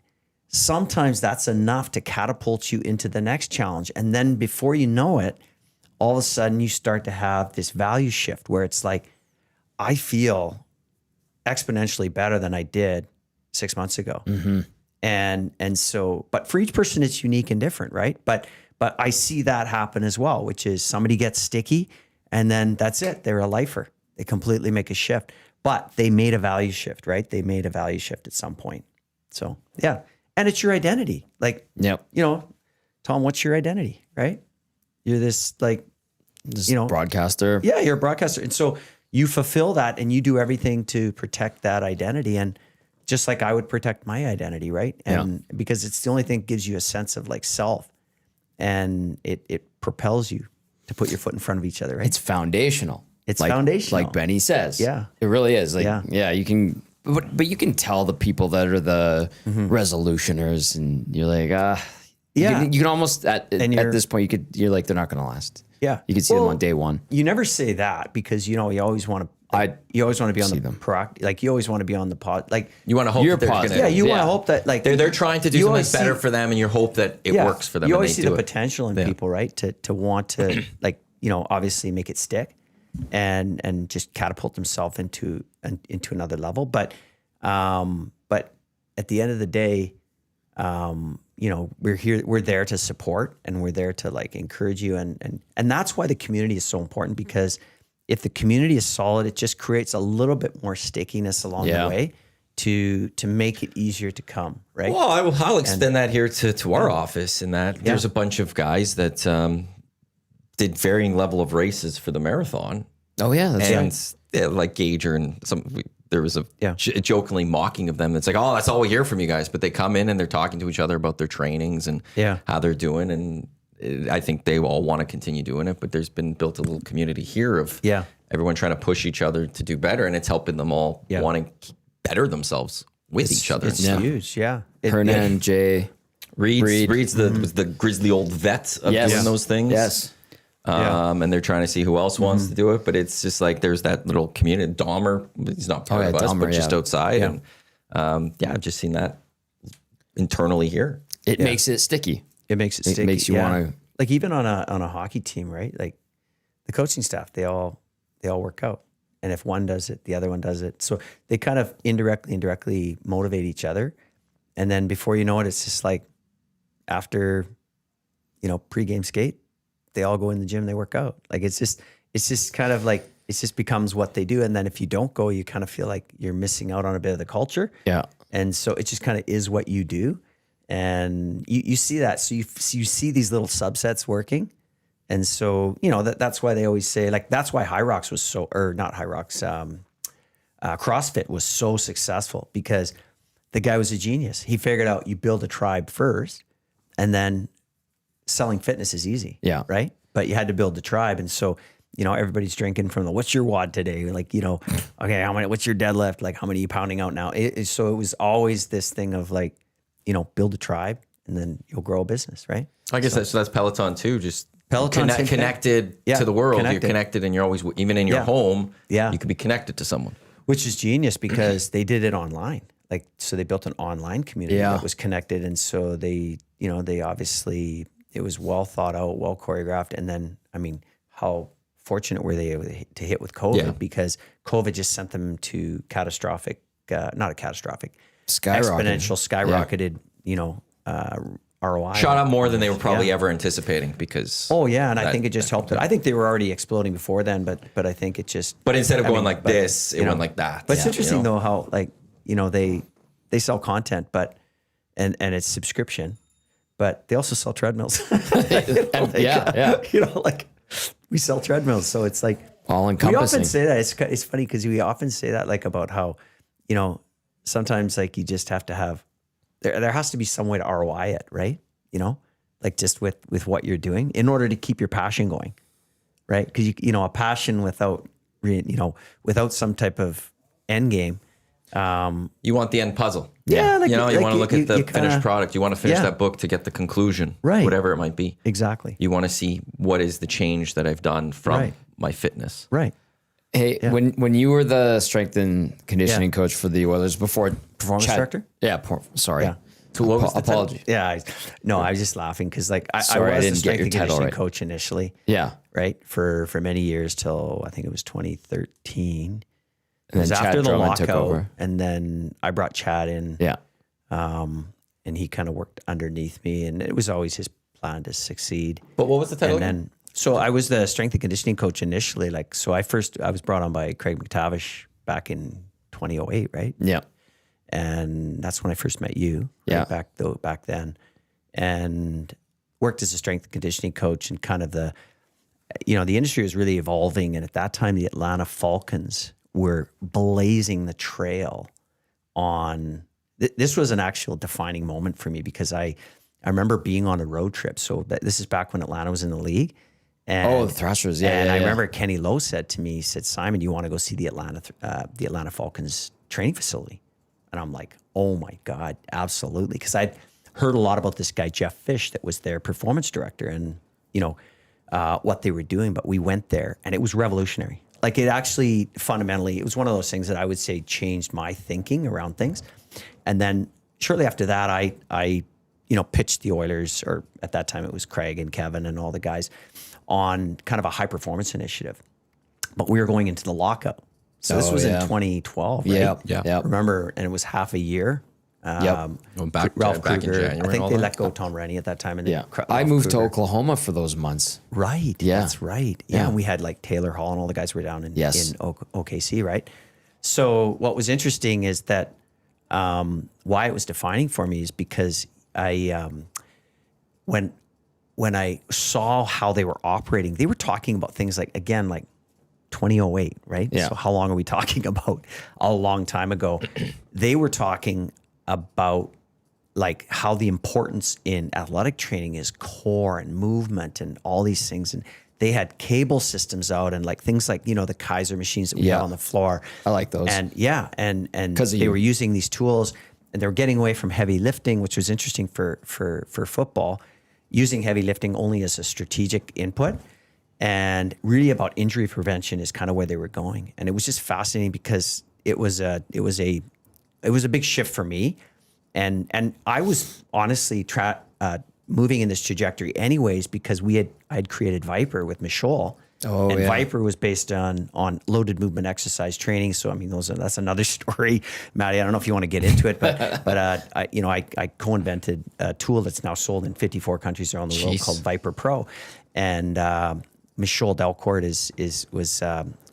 sometimes that's enough to catapult you into the next challenge. And then before you know it, all of a sudden you start to have this value shift where it's like, I feel exponentially better than I did 6 months ago. Mm-hmm. And so, but for each person, it's unique and different, right? But I see that happen as well, which is somebody gets sticky and then that's it. They're a lifer. They completely make a shift, but they made a value shift, right? They made a value shift at some point. So yeah. and it's your identity. Like, Tom, what's your identity, right? You're this broadcaster. Yeah, you're a broadcaster. And so you fulfill that and you do everything to protect that identity. And just like I would protect my identity, right? And because it's the only thing that gives you a sense of like self, and it propels you to put your foot in front of each other, right? It's foundational. It's foundational. Like Benny says. Yeah. It really is. Like, you can, but you can tell the people that are the resolutioners, and you're like, you can almost at this point you're like, they're not going to last. Yeah. You can see them on day one. You never say that because, you always want to, you always want to be on the proactive, like you always want to be on the pod. Like you want to hope that they're going to, you want to hope that like they're trying to do something better for them, and you hope that it works for them. You always see the potential in people, right? To want to like, obviously make it stick and just catapult themselves into another level. But at the end of the day, we're there to support, and we're there to like encourage you. And that's why the community is so important, because if the community is solid, it just creates a little bit more stickiness along the way to make it easier to come, right? Well, I'll extend that here to our office, in that there's a bunch of guys that did varying level of races for the marathon. Oh yeah, that's and like Gager and there was a jokingly mocking of them. It's like, oh, that's all we hear from you guys. But they come in and they're talking to each other about their trainings and how they're doing. And I think they all want to continue doing it. But there's been built a little community here of everyone trying to push each other to do better. And it's helping them all wanting to better themselves with each other. It's huge, Hernan, Jay. Reed's the grizzly old vet of doing those things. Yes. And they're trying to see who else wants to do it, but it's just like there's that little community. Dahmer, he's not part of us, but just outside. And I've just seen that internally here. It makes it sticky. It makes it sticky. It makes you want to, like, even on a hockey team, right? Like the coaching staff, they all work out, and if one does it, the other one does it. So they kind of indirectly motivate each other, and then before you know it, it's just like after pregame skate, they all go in the gym, they work out. Like it's just kind of like, it just becomes what they do. And then if you don't go, you kind of feel like you're missing out on a bit of the culture. Yeah. And so it just kind of is what you do. And you see that. So you see these little subsets working. And so, that's why they always say, like, that's why CrossFit was so successful, because the guy was a genius. He figured out you build a tribe first, and then selling fitness is easy. Yeah. Right. But you had to build the tribe. And so, everybody's drinking from what's your WOD today? Like, okay, how many, what's your deadlift? Like, how many are you pounding out now? So it was always this thing of like, build a tribe and then you'll grow a business. Right. I guess that's Peloton too. Just Peloton connected to the world. You're connected, and you're always, even in your home, you could be connected to someone. Which is genius, because they did it online. Like, so they built an online community that was connected. And so they obviously, it was well thought out, well choreographed. And then, I mean, how fortunate were they to hit with COVID, because COVID just sent them to skyrocketed, skyrocketed, ROI. Shot up more than they were probably ever anticipating, because. Oh yeah. And I think it just helped it. I think they were already exploding before then, but I think it just. But instead of going like this, it went like that. But it's interesting though, how like, they sell content, and it's subscription, but they also sell treadmills. We sell treadmills. So it's like all encompassing. We often say that. It's funny because we often say that, like, about how, sometimes like you just have to have, there has to be some way to ROI it, right? Like just with what you're doing in order to keep your passion going, right? Because a passion without some type of end game. You want the end puzzle. Yeah. Like, you want to look at the finished product. You want to finish that book to get the conclusion, right? Whatever it might be. Exactly. You want to see what is the change that I've done from my fitness. Right. Hey, when you were the strength and conditioning coach for the Oilers before performance director? Yeah. Sorry. Yeah. Apology. Yeah. I was just laughing because I was the strength and conditioning coach initially. Yeah. Right. For many years till I think it was 2013. And then after the Drummond took lockout, over. And then I brought Chad in. Yeah. And he kind of worked underneath me, and it was always his plan to succeed. But what was the title? And then, so I was the strength and conditioning coach initially. I was brought on by Craig McTavish back in 2008, right? Yeah. And that's when I first met you. Yeah. Back then, and worked as a strength and conditioning coach, and kind of the industry was really evolving. And at that time, the Atlanta Falcons were blazing the trail on. This was an actual defining moment for me, because I remember being on a road trip. So this is back when Atlanta was in the league. And, the Thrashers, yeah. And I remember Kenny Lowe said to me, he said, "Simon, you want to go see the Atlanta Falcons training facility?" And I'm like, "Oh my God, absolutely!" Because I'd heard a lot about this guy Jeff Fish that was their performance director, and what they were doing. But we went there, and it was revolutionary. Like, it actually fundamentally, it was one of those things that I would say changed my thinking around things. And then shortly after that, I pitched the Oilers, or at that time it was Craig and Kevin and all the guys, on kind of a high performance initiative. But we were going into the lockout. So this was in 2012, right? Yeah. Remember, and it was half a year. Going back in January. I think they let go Tom Rennie at that time. And I moved to Oklahoma for those months. Right. Yeah. That's right. Yeah. And we had like Taylor Hall and all the guys were down in OKC, right? So what was interesting is that why it was defining for me is because I when I saw how they were operating, they were talking about things like 2008, right? Yeah. So how long are we talking about? A long time ago. They were talking about like how the importance in athletic training is core and movement and all these things. And they had cable systems out and like things like, the Kaiser machines that we had on the floor. I like those. And they were using these tools, and they were getting away from heavy lifting, which was interesting for football, using heavy lifting only as a strategic input, and really about injury prevention is kind of where they were going. And it was just fascinating because it was a big shift for me. And I was honestly moving in this trajectory anyways, because I had created Viper with Michelle. Viper was based on loaded movement exercise training. So I mean, that's another story, Matty. I don't know if you want to get into it, but I co-invented a tool that's now sold in 54 countries around the world called Viper Pro, and Michelle Delcourt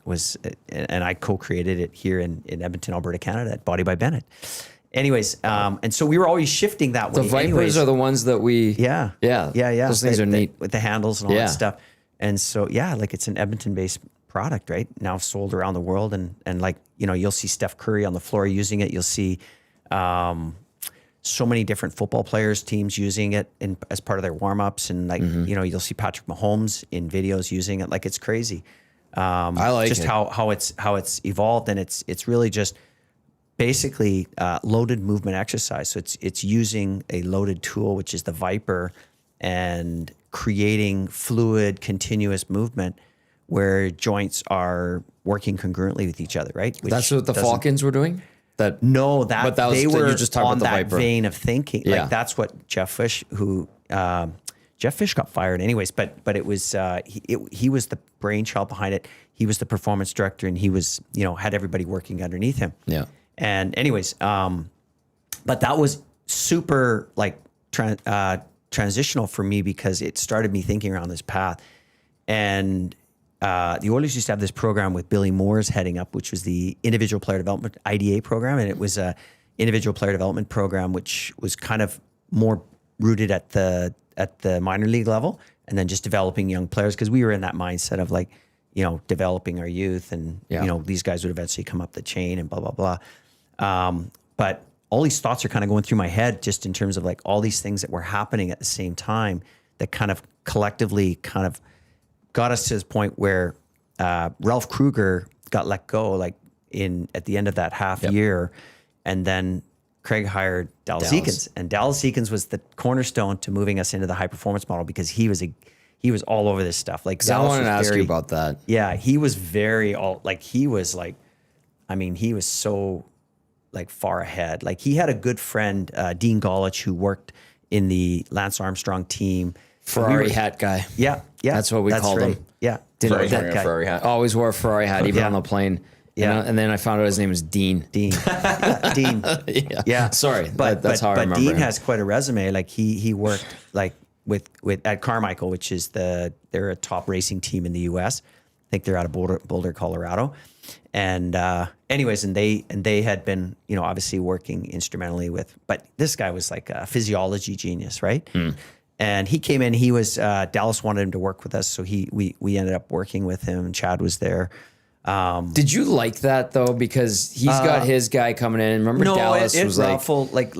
was and I co-created it here in Edmonton, Alberta, Canada, at Body by Bennett. Anyways, and so we were always shifting that way. The Vipers are the ones that we... Yeah. Those things are neat. With the handles and all that stuff. And so, it's an Edmonton-based product, right? Now sold around the world. And you'll see Steph Curry on the floor using it. You'll see so many different football players, teams using it as part of their warm-ups. And you'll see Patrick Mahomes in videos using it. Like, it's crazy. I like just it. how it's evolved. And it's really just basically loaded movement exercise. So it's using a loaded tool, which is the Viper, and creating fluid, continuous movement where joints are working congruently with each other, right? Which that's what the Falcons were doing? They were you just talked on about the that Viper. vein of thinking. Yeah. Like, that's what Jeff Fish, Jeff Fish got fired anyways, but it was, he was the brainchild behind it. He was the performance director, and he was, had everybody working underneath him. Yeah. And anyways, but that was super transitional for me, because it started me thinking around this path. And the Oilers used to have this program with Billy Moore's heading up, which was the individual player development IDA program. And it was a individual player development program, which was kind of more rooted at the minor league level, and then just developing young players. Cause we were in that mindset of developing our youth, and, these guys would eventually come up the chain and blah, blah, blah. But all these thoughts are kind of going through my head, just in terms of all these things that were happening at the same time that kind of collectively kind of got us to this point where Ralph Kruger got let go at the end of that half year. And then Craig hired Dallas Eakins, and Dallas Eakins was the cornerstone to moving us into the high performance model, because he was all over this stuff. Like, I wanted to ask you about that. Yeah. He was he was so far ahead. Like, he had a good friend, Dean Golich, who worked in the Lance Armstrong team. Ferrari hat guy. Yeah. That's what we called him. Yeah. Ferrari hat. Always wore a Ferrari hat, even on the plane. Yeah. And then I found out his name was Dean. Dean. Yeah. Sorry. But that's how I remember Dean him. has quite a resume. Like, he worked with at Carmichael, which is they're a top racing team in the US. think they're out of Boulder, Colorado. And anyways, and they had been, obviously working instrumentally with, but this guy was like a physiology genius, right? And he came in, he was, Dallas wanted him to work with us. So we ended up working with him. Chad was there. Did you like that though? Because he's got his guy coming in. Remember Dallas was ruffled, like,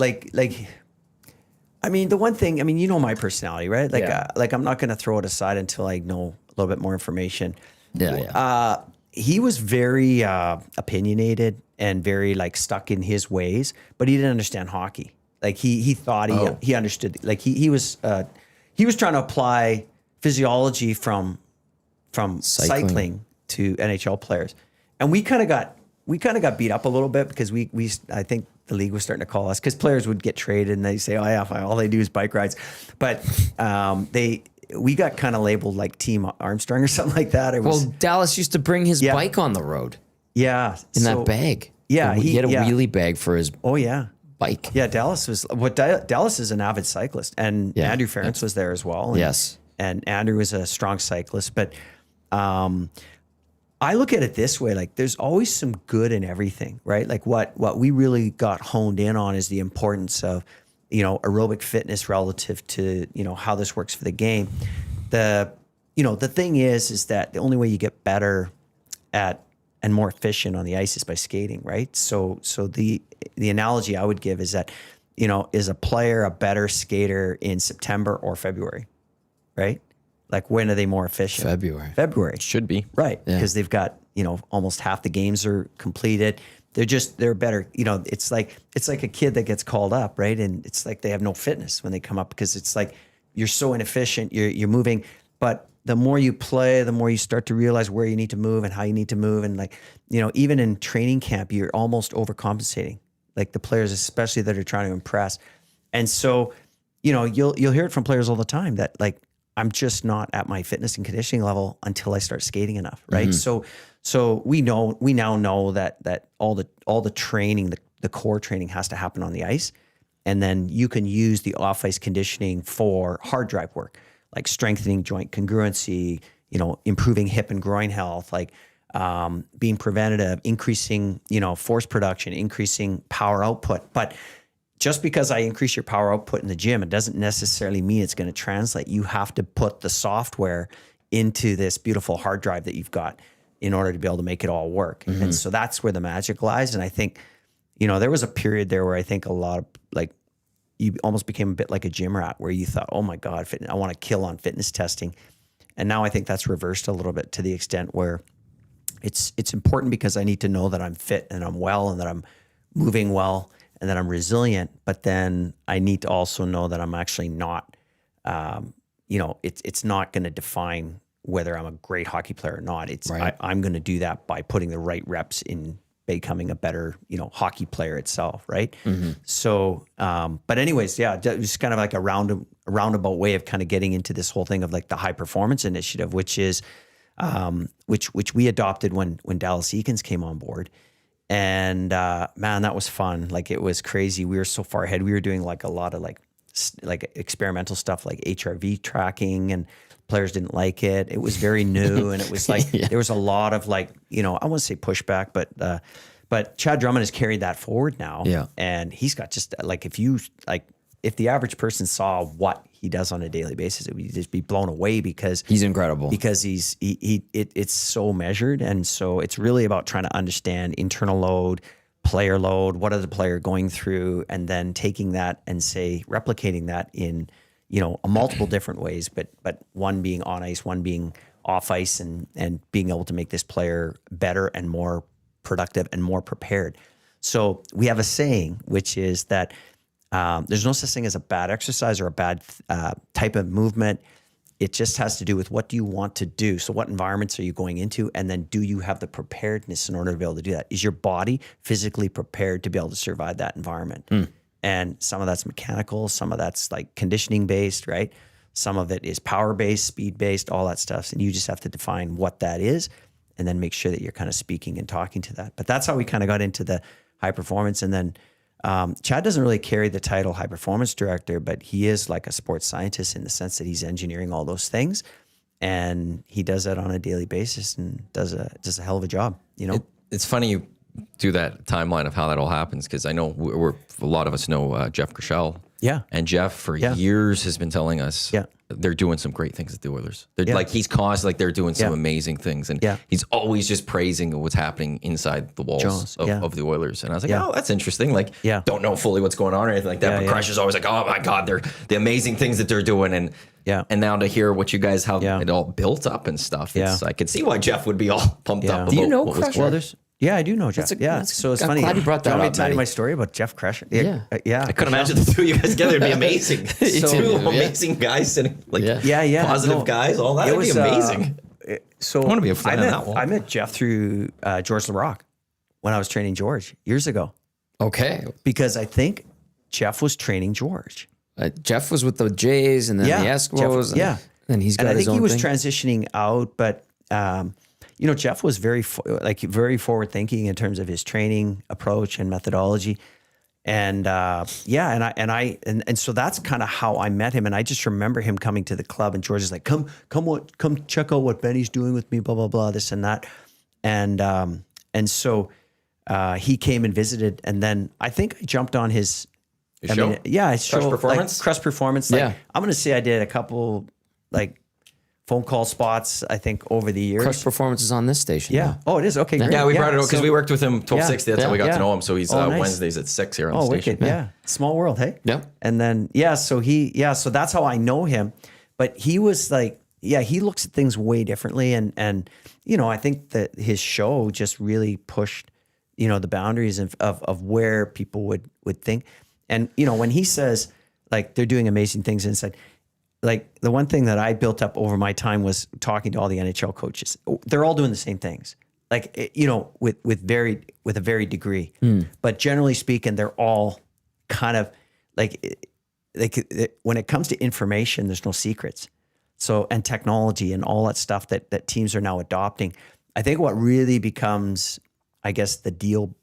I mean, the one thing, my personality, right? Like I'm not going to throw it aside until I know a little bit more information. Yeah. He was very opinionated and very like stuck in his ways, but he didn't understand hockey. Like he thought he understood. Like he was trying to apply physiology from cycling to NHL players, and we kind of got beat up a little bit because I think the league was starting to call us because players would get traded and they say, oh yeah, fine, all they do is bike rides, but we got kind of labeled like Team Armstrong or something like that. Dallas used to bring his bike on the road. Yeah. In that bag. Yeah. He had a wheelie bag for his bike. Yeah. Dallas is an avid cyclist, and Andrew Ferentz was there as well. Yes. And Andrew was a strong cyclist, but I look at it this way, like there's always some good in everything, right? Like what we really got honed in on is the importance of, aerobic fitness relative to, how this works for the game. The thing is that the only way you get better at and more efficient on the ice is by skating, right? So the analogy I would give is that, is a player a better skater in September or February, right? Like when are they more efficient? February. Should be. Right. Because they've got, almost half the games are completed. They're better. It's like a kid that gets called up, right? And it's like they have no fitness when they come up because it's like you're so inefficient, you're moving. But the more you play, the more you start to realize where you need to move and how you need to move. And like, even in training camp, you're almost overcompensating. Like the players, especially that are trying to impress. And so, you'll hear it from players all the time that like, I'm just not at my fitness and conditioning level until I start skating enough, right? So we now know that all the training, the core training has to happen on the ice, and then you can use the off ice conditioning for hard drive work, like strengthening joint congruency, improving hip and groin health, like being preventative, increasing force production, increasing power output, but just because I increase your power output in the gym, it doesn't necessarily mean it's going to translate. You have to put the software into this beautiful hard drive that you've got in order to be able to make it all work. Mm-hmm. And so that's where the magic lies. And I think, there was a period there where I think a lot of you almost became a bit like a gym rat where you thought, oh my God, I want to kill on fitness testing. And now I think that's reversed a little bit to the extent where it's important because I need to know that I'm fit and I'm well and that I'm moving well and that I'm resilient, but then I need to also know that I'm actually not, it's not going to define whether I'm a great hockey player or not. I'm going to do that by putting the right reps in becoming a better, hockey player itself. Right. Mm-hmm. So, but anyways, just kind of like a roundabout way of kind of getting into this whole thing of like the high performance initiative, which is, which we adopted when Dallas Eakins came on board. And man, that was fun. Like it was crazy. We were so far ahead. We were doing like a lot of like experimental stuff like HRV tracking, and players didn't like it. It was very new, and it was like there was a lot of like I wouldn't say pushback, but Chad Drummond has carried that forward now. Yeah, and he's got just like if the average person saw what he does on a daily basis, it would just be blown away because he's incredible. Because it's so measured, and so it's really about trying to understand internal load, player load, what are the player going through, and then taking that and replicating that in a multiple different ways, but one being on ice, one being off ice, and being able to make this player better and more productive and more prepared. So we have a saying, which is that there's no such thing as a bad exercise or a bad type of movement. It just has to do with what do you want to do. So what environments are you going into? And then do you have the preparedness in order to be able to do that? Is your body physically prepared to be able to survive that environment? And some of that's mechanical, some of that's like conditioning based, right? Some of it is power based, speed based, all that stuff. And you just have to define what that is and then make sure that you're kind of speaking and talking to that. But that's how we kind of got into the high performance. And then Chad doesn't really carry the title high performance director, but he is like a sports scientist in the sense that he's engineering all those things. and he does that on a daily basis and does a hell of a job. You know, it's funny you do that timeline of how that all happens, because I know a lot of us know Jeff Grishel. Yeah. And Jeff for years has been telling us they're doing some great things at the Oilers. They're like, he's caused, like they're doing some amazing things. And he's always just praising what's happening inside the walls of the Oilers. And I was like, oh, that's interesting. Like, don't know fully what's going on or anything like that. But Crush is always like, oh my God, they're the amazing things that they're doing. And and now to hear what you guys have it all built up and stuff, I could see why Jeff would be all pumped up. Do you know what was Crush? going on. Yeah, I do know Jeff. So it's funny. Glad you brought that up. Want me to tell you my story about Jeff Crusher? I could imagine the two of you guys together. It'd be amazing. Two amazing guys sitting, like positive guys, all that. It'd be amazing. So I want to be a fan of that one. I met Jeff through George LaRock when I was training George years ago. Okay. Because I think Jeff was training George. Jeff was with the Jays and then the Eskimos. And he's got his own thing. I think he was transitioning out, but you know, Jeff was very forward thinking in terms of his training approach and methodology. And and so that's kind of how I met him. And I just remember him coming to the club, and George is like, come check out what Benny's doing with me, blah, blah, blah, this and that. And so he came and visited, and then I think I jumped on his show? His show. Crush Performance? Like, Crush Performance. Like, I'm going to say I did a couple, like, phone call spots, I think, over the years. Crush Performance is on this station. Yeah. Oh, it is? Okay, great. Yeah, we brought it over because we worked with him 1260. That's how we got to know him. So he's nice. Wednesdays at 6 here on the station. Wicked. Yeah. Small world, hey? Yeah. And then, so that's how I know him. But he was like, he looks at things way differently. And you know, I think that his show just really pushed, you know, the boundaries of where people would think. And, you know, when he says, like, they're doing amazing things inside, like, the one thing that I built up over my time was talking to all the NHL coaches. They're all doing the same things, like, you know, with a varied degree. But generally speaking, they're all kind of like when it comes to information, there's no secrets. So, and technology and all that stuff that teams are now adopting. I think what really becomes, I guess, the deal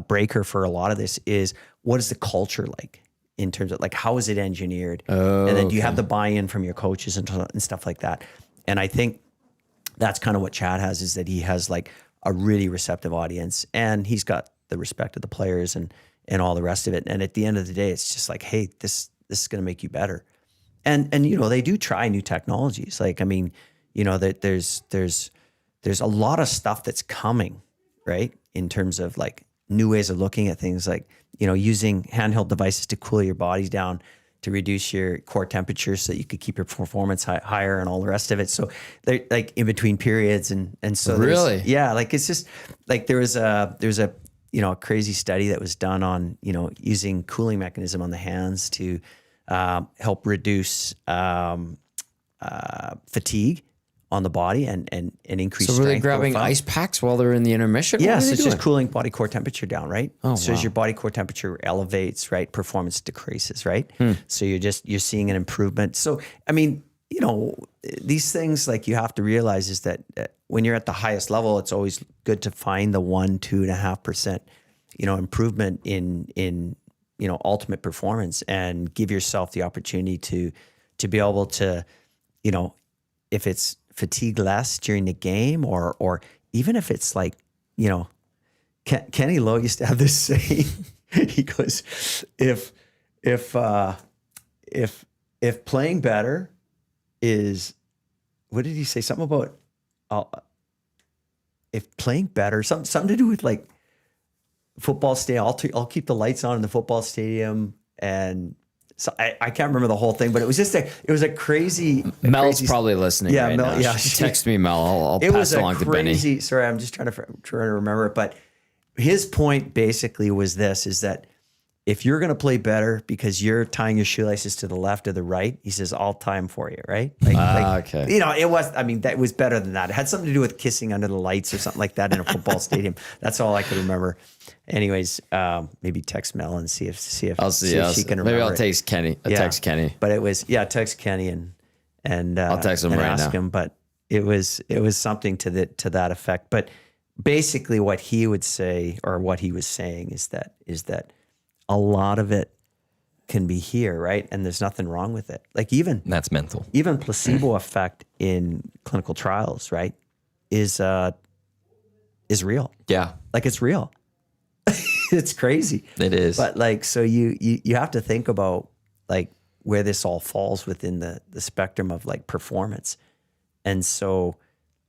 breaker for a lot of this is, what is the culture like? In terms of, like, how is it engineered? And then do you have the buy-in from your coaches and stuff like that? And I think that's kind of what Chad has, is that he has, like, a really receptive audience, and he's got the respect of the players and all the rest of it. And at the end of the day, it's just like, hey, this is going to make you better. And you know, they do try new technologies. Like, I mean, you know, that there's a lot of stuff that's coming, right? In terms of, like, new ways of looking at things, like, you know, using handheld devices to cool your bodies down, to reduce your core temperature so that you could keep your performance higher and all the rest of it. So they're, like, in between periods. And so really, like, it's just like, there's a, you know, a crazy study that was done on, you know, using cooling mechanism on the hands to help reduce fatigue on the body and increase strength. So really grabbing ice packs while they're in the intermission? Yes, it's just cooling body core temperature down, right? So wow. as your body core temperature elevates, right, performance decreases, right? So you're seeing an improvement. So, I mean, you know, these things, like, you have to realize is that when you're at the highest level, it's always good to find the 2.5%, you know, improvement in you know, ultimate performance, and give yourself the opportunity to be able to, you know, if it's fatigue less during the game, or even if it's, like, you know, Kenny Lowe used to have this saying. He goes, if playing better is, what did he say? Something about if playing better, something to do with, like, football stadium. I'll keep the lights on in the football stadium, and so I can't remember the whole thing, but it was just it was a crazy. Mel's probably listening. Yeah, right Mel. now. Yeah, text me, Mel. I'll pass it along to Benny. Sorry, I'm just trying to remember it, but his point basically was this: is that if you're going to play better because you're tying your shoelaces to the left or the right, he says, I'll tie them for you, right? Okay. You know, it was, I mean, that was better than that. It had something to do with kissing under the lights or something like that in a football stadium. That's all I could remember. Anyways, maybe text Mel and see if she can remember. Maybe I'll text Kenny. Text Kenny. But it was, text Kenny and I'll text him and right ask now. him. But it was something to that effect. But basically, what he would say, or what he was saying, is that a lot of it can be here, right? And there's nothing wrong with it. Like even That's mental. even placebo effect in clinical trials, right, is real. Yeah, Like it's real. It's crazy. it is. But like, so you have to think about like where this all falls within the spectrum of like performance. And so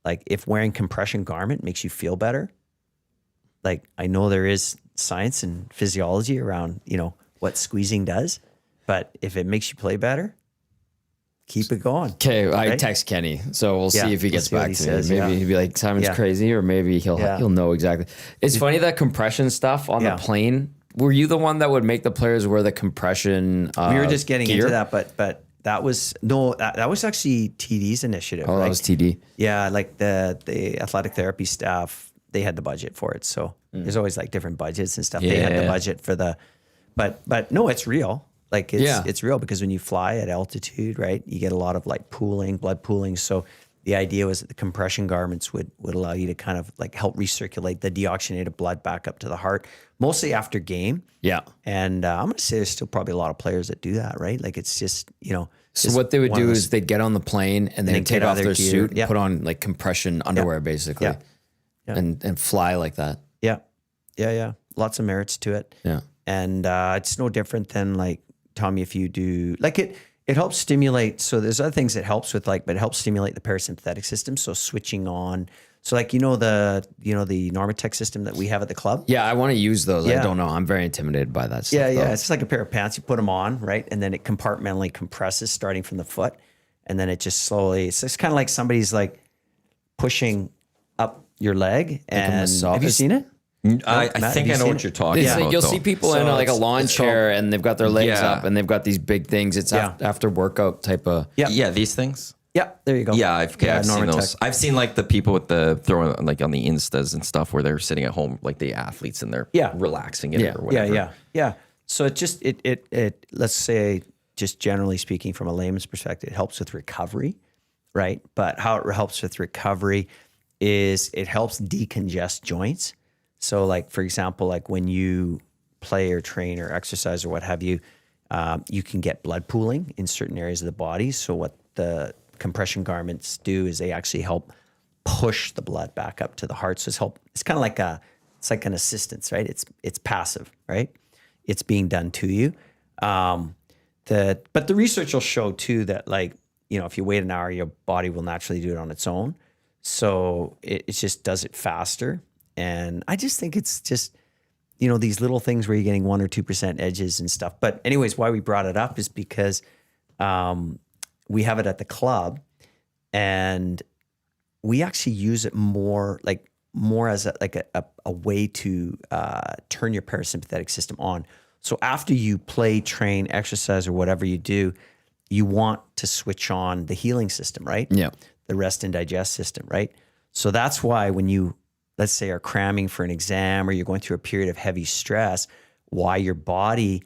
like if wearing compression garment makes you feel better, like I know there is science and physiology around, what squeezing does, but if it makes you play better, keep it going. Okay, I Right? text Kenny, so we'll see if he gets see what back he to says, me. Maybe yeah. he'll be like, Simon's Yeah. crazy, or maybe he'll know exactly. It's funny that compression stuff on Yeah. the plane. Were you the one that would make the players wear the compression? We were just getting gear? into that, but that was that was actually TD's initiative. Oh, right? that was TD. Yeah, like the athletic therapy staff, they had the budget for it. So there's always like different budgets and stuff. They had the Yeah. budget for but no, it's real. Like it's real because when you fly at altitude, right, you get a lot of like blood pooling. So the idea was that the compression garments would allow you to kind of like help recirculate the deoxygenated blood back up to the heart, mostly after game. Yeah. And I'm going to say there's still probably a lot of players that do that, right? Like it's just, So just what they would one of do those- is they'd get on the plane and then then take get out off of their their gear. suit and Yeah. put on like compression underwear, basically, Yeah. Yeah. and fly like that. Yeah. Lots of merits to it. Yeah. And it's no different than like, Tommy, if you do like it helps stimulate. So there's other things it helps with, like, but it helps stimulate the parasympathetic system. So switching on. So like, the Normatec system that we have at the club. Yeah, I want to use those. Yeah. I don't know. I'm very intimidated by that stuff. Yeah. though. It's just like a pair of pants. You put them on, right? And then it compartmentally compresses starting from the foot. And then it just slowly, so it's kind of like somebody's like pushing up your leg. And massage. have you seen it? I Matt, think have I you know seen what it? you're talking It's about. like you'll though. see people So in like a it's lawn chair and they've got their legs Yeah. up and they've got these big things. It's Yeah. after workout type of. Yeah. Yeah, these things. Yeah. There you go. Yeah, I've seen Normatec. those. I've seen like the people with the throwing like on the Instas and stuff where they're sitting at home, like the athletes, and they're relaxing it Yeah. or whatever. Yeah. So it just it let's say, just generally speaking from a layman's perspective, it helps with recovery, right? But how it helps with recovery is it helps decongest joints. So like, for example, like when you play or train or exercise or what have you, you can get blood pooling in certain areas of the body. So what the compression garments do is they actually help push the blood back up to the heart. So it's kind of like it's like an assistance, right? It's passive, right? It's being done to you. But the research will show too that, like, if you wait an hour, your body will naturally do it on its own. So it just does it faster. And I just think it's just, these little things where you're getting 1 or 2% edges and stuff. But anyways, why we brought it up is because we have it at the club, and we actually use it more as a way to turn your parasympathetic system on. So after you play, train, exercise, or whatever you do, you want to switch on the healing system, right? Yeah. The rest and digest system, right? So that's why when you, let's say, are cramming for an exam or you're going through a period of heavy stress, why your body,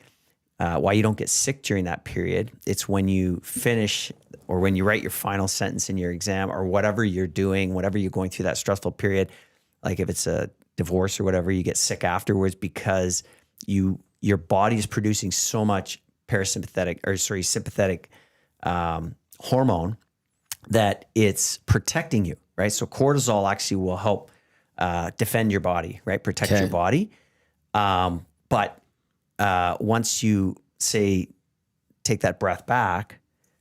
why you don't get sick during that period, it's when you finish or when you write your final sentence in your exam or whatever you're doing, whatever you're going through that stressful period, like if it's a divorce or whatever, you get sick afterwards because your body is producing so much sympathetic hormone that it's protecting you, right? So cortisol actually will help defend your body, right? Protect your body. But once you take that breath back,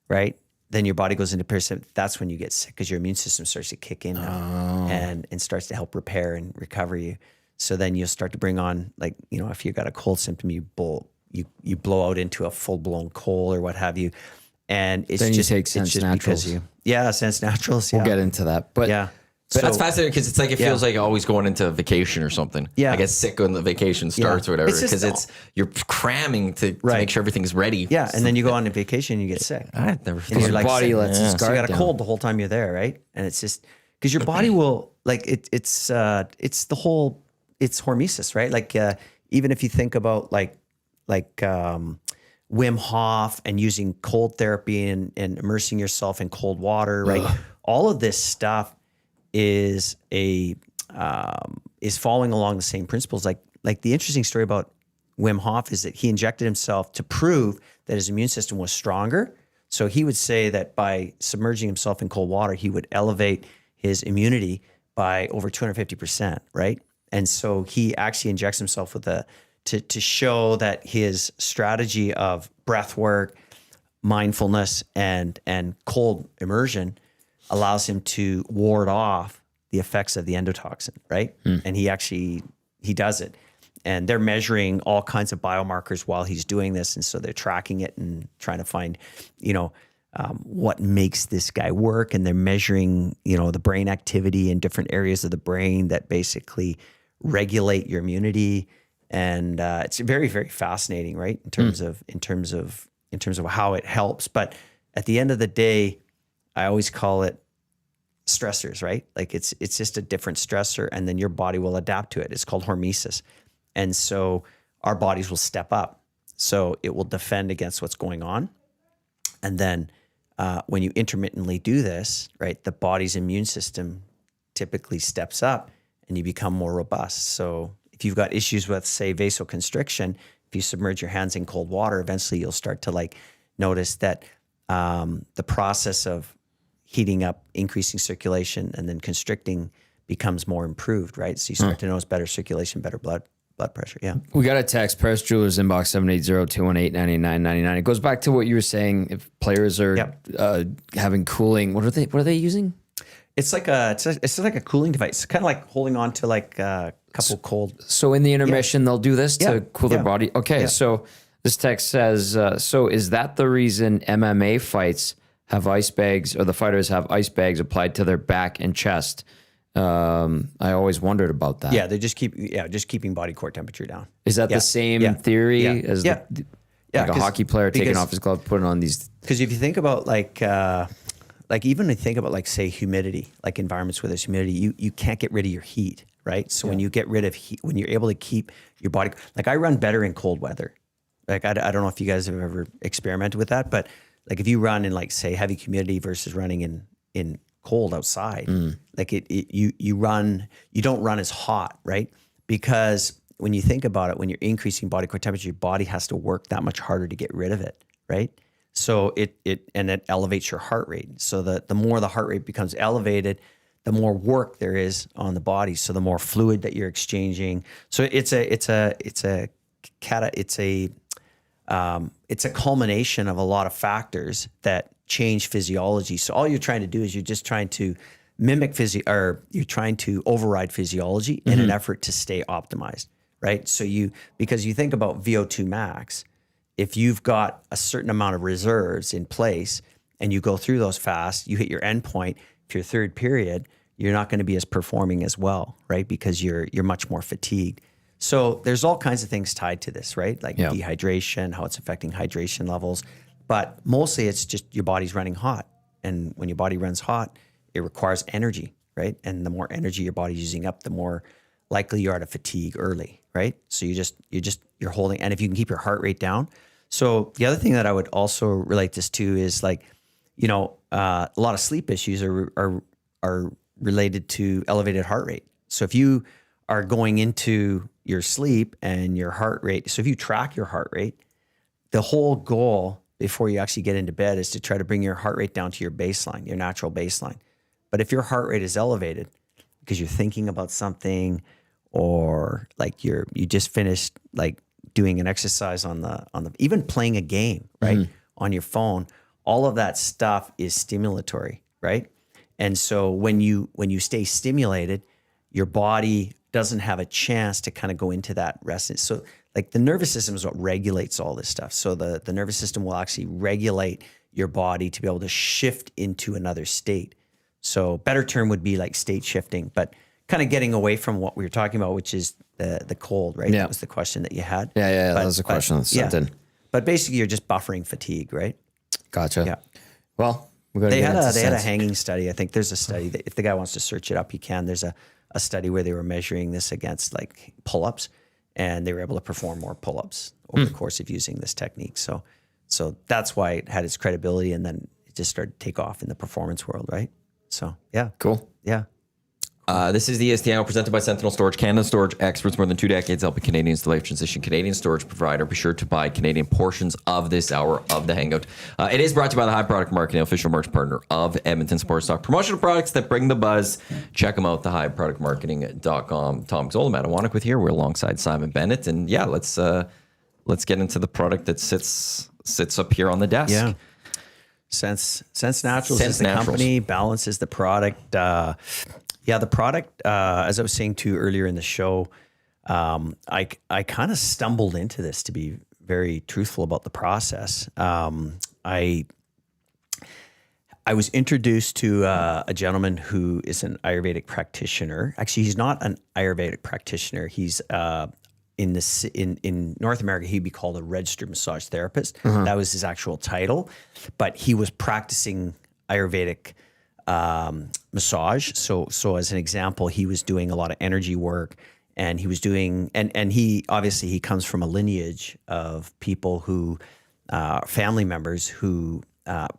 right? Then your body goes into parasympathetic. That's when you get sick because your immune system starts to kick in now and starts to help repair and recover you. So then you'll start to bring on, like, if you got a cold symptom, you blow out into a full blown cold or what have you. And it's Then you just take it's Sense just Naturals. because Sense Naturals. Yeah. We'll get into that. But Yeah. But that's fascinating because it's like it feels like always going into a vacation or something. Yeah. I get sick when the vacation starts or whatever It's just- because you're cramming to make sure everything's ready. Yeah, and then you go on a vacation and you get sick. I never And thought you're your like body sick. lets its So guard you got a down. cold the whole time you're there, right? And it's just because your body will it's the whole, it's hormesis, right? Like even if you think about like Wim Hof and using cold therapy and immersing yourself in cold water, right? All of this stuff is following along the same principles. Like the interesting story about Wim Hof is that he injected himself to prove that his immune system was stronger. So he would say that by submerging himself in cold water, he would elevate his immunity by over 250%, right? And so he actually injects himself with to show that his strategy of breath work, mindfulness, and cold immersion allows him to ward off the effects of the endotoxin, right? And he does it. And they're measuring all kinds of biomarkers while he's doing this. And so they're tracking it and trying to find, what makes this guy work. And they're measuring, the brain activity in different areas of the brain that basically regulate your immunity. And it's very, very fascinating, right? In terms of how it helps. But at the end of the day, I always call it stressors, right? Like it's just a different stressor, and then your body will adapt to it. It's called hormesis. And so our bodies will step up. So it will defend against what's going on. And then when you intermittently do this, right, the body's immune system typically steps up and you become more robust. So if you've got issues with, say, vasoconstriction, if you submerge your hands in cold water, eventually you'll start to notice that the process of heating up, increasing circulation, and then constricting becomes more improved, right? So you start to notice better circulation, better blood pressure. Yeah. We got a text, Paris Jewelers inbox 780-218-9999. It goes back to what you were saying. If players are having cooling, what are they using? It's like a cooling device. It's kind of like holding on to a couple cold. So in the intermission, they'll do this to cool their body. Okay. Yeah. So this text says, so is that the reason MMA fights have ice bags, or the fighters have ice bags applied to their back and chest? I always wondered about that. Yeah, they're just keeping body core temperature down. Is that the same theory as like a hockey player taking off his glove, putting on these? Because if you think about even if you think about say humidity, like environments where there's humidity, you can't get rid of your heat, right? So when you get rid of heat, when you're able to keep your body, I run better in cold weather. I don't know if you guys have ever experimented with that, but if you run in say heavy humidity versus running in cold outside, you don't run as hot, right? Because when you think about it, when you're increasing body core temperature, your body has to work that much harder to get rid of it, right? So it elevates your heart rate. So the more the heart rate becomes elevated, the more work there is on the body. So the more fluid that you're exchanging. So it's a culmination of a lot of factors that change physiology. So all you're trying to do is you're just trying to mimic you're trying to override physiology in an effort to stay optimized, right? So because you think about VO2 max, if you've got a certain amount of reserves in place and you go through those fast, you hit your end point. If your third period, you're not going to be as performing as well, right? Because you're much more fatigued. So there's all kinds of things tied to this, right? Like dehydration, how it's affecting hydration levels. But mostly it's just your body's running hot. And when your body runs hot, it requires energy, right? And the more energy your body's using up, the more likely you are to fatigue early, right? So you're holding, and if you can keep your heart rate down. So the other thing that I would also relate this to is a lot of sleep issues are related to elevated heart rate. So if you are going into your sleep and your heart rate, so if you track your heart rate, the whole goal before you actually get into bed is to try to bring your heart rate down to your baseline, your natural baseline. But if your heart rate is elevated because you're thinking about something, or you just finished doing an exercise on the even playing a game, right? On your phone, all of that stuff is stimulatory, right? And so when you stay stimulated, your body doesn't have a chance to kind of go into that rest. So the nervous system is what regulates all this stuff. So the nervous system will actually regulate your body to be able to shift into another state. So better term would be state shifting, but kind of getting away from what we were talking about, which is the cold, right? Yeah. That was the question that you had. Yeah, that was the question that sent in. But basically you're just buffering fatigue, right? Gotcha. Yeah. Well, they had a hanging study. I think there's a study that if the guy wants to search it up, he can. There's a study where they were measuring this against pull-ups, and they were able to perform more pull-ups over the course of using this technique. So that's why it had its credibility, and then it just started to take off in the performance world, right? So yeah. Cool. Yeah. This is the EST Hangout presented by Sentinel Storage, Canada Storage experts, more than 2 decades helping Canadians to life transition. Canadian storage provider. Be sure to buy Canadian portions of this hour of the Hangout. It is brought to you by the High Product Marketing, official merch partner of Edmonton Sports Talk. Promotional products that bring the buzz. Check them out, thehighproductmarketing.com. Tom Gazzola, Matt Iwanyk with here. We're alongside Simon Bennett, and yeah, let's get into the product that sits up here on the desk. Yeah. Sense Naturals is the company. Balance is the product. The product, as I was saying to you earlier in the show, I kind of stumbled into this, to be very truthful about the process. I was introduced to a gentleman who is an Ayurvedic practitioner. Actually, he's not an Ayurvedic practitioner. He's in North America, he'd be called a registered massage therapist. That was his actual title, but he was practicing Ayurvedic massage. So as an example, he was doing a lot of energy work, and he was doing, and he obviously he comes from a lineage of people who, family members who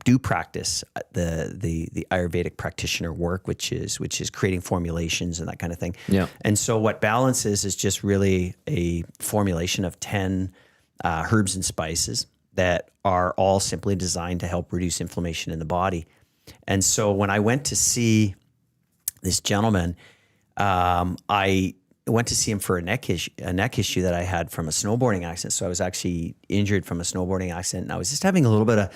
do practice the Ayurvedic practitioner work, which is creating formulations and that kind of thing. Yeah. And so what Balance is just really a formulation of 10 herbs and spices that are all simply designed to help reduce inflammation in the body. And so when I went to see this gentleman, I went to see him for a neck issue that I had from a snowboarding accident. So I was actually injured from a snowboarding accident, and I was just having a little bit of,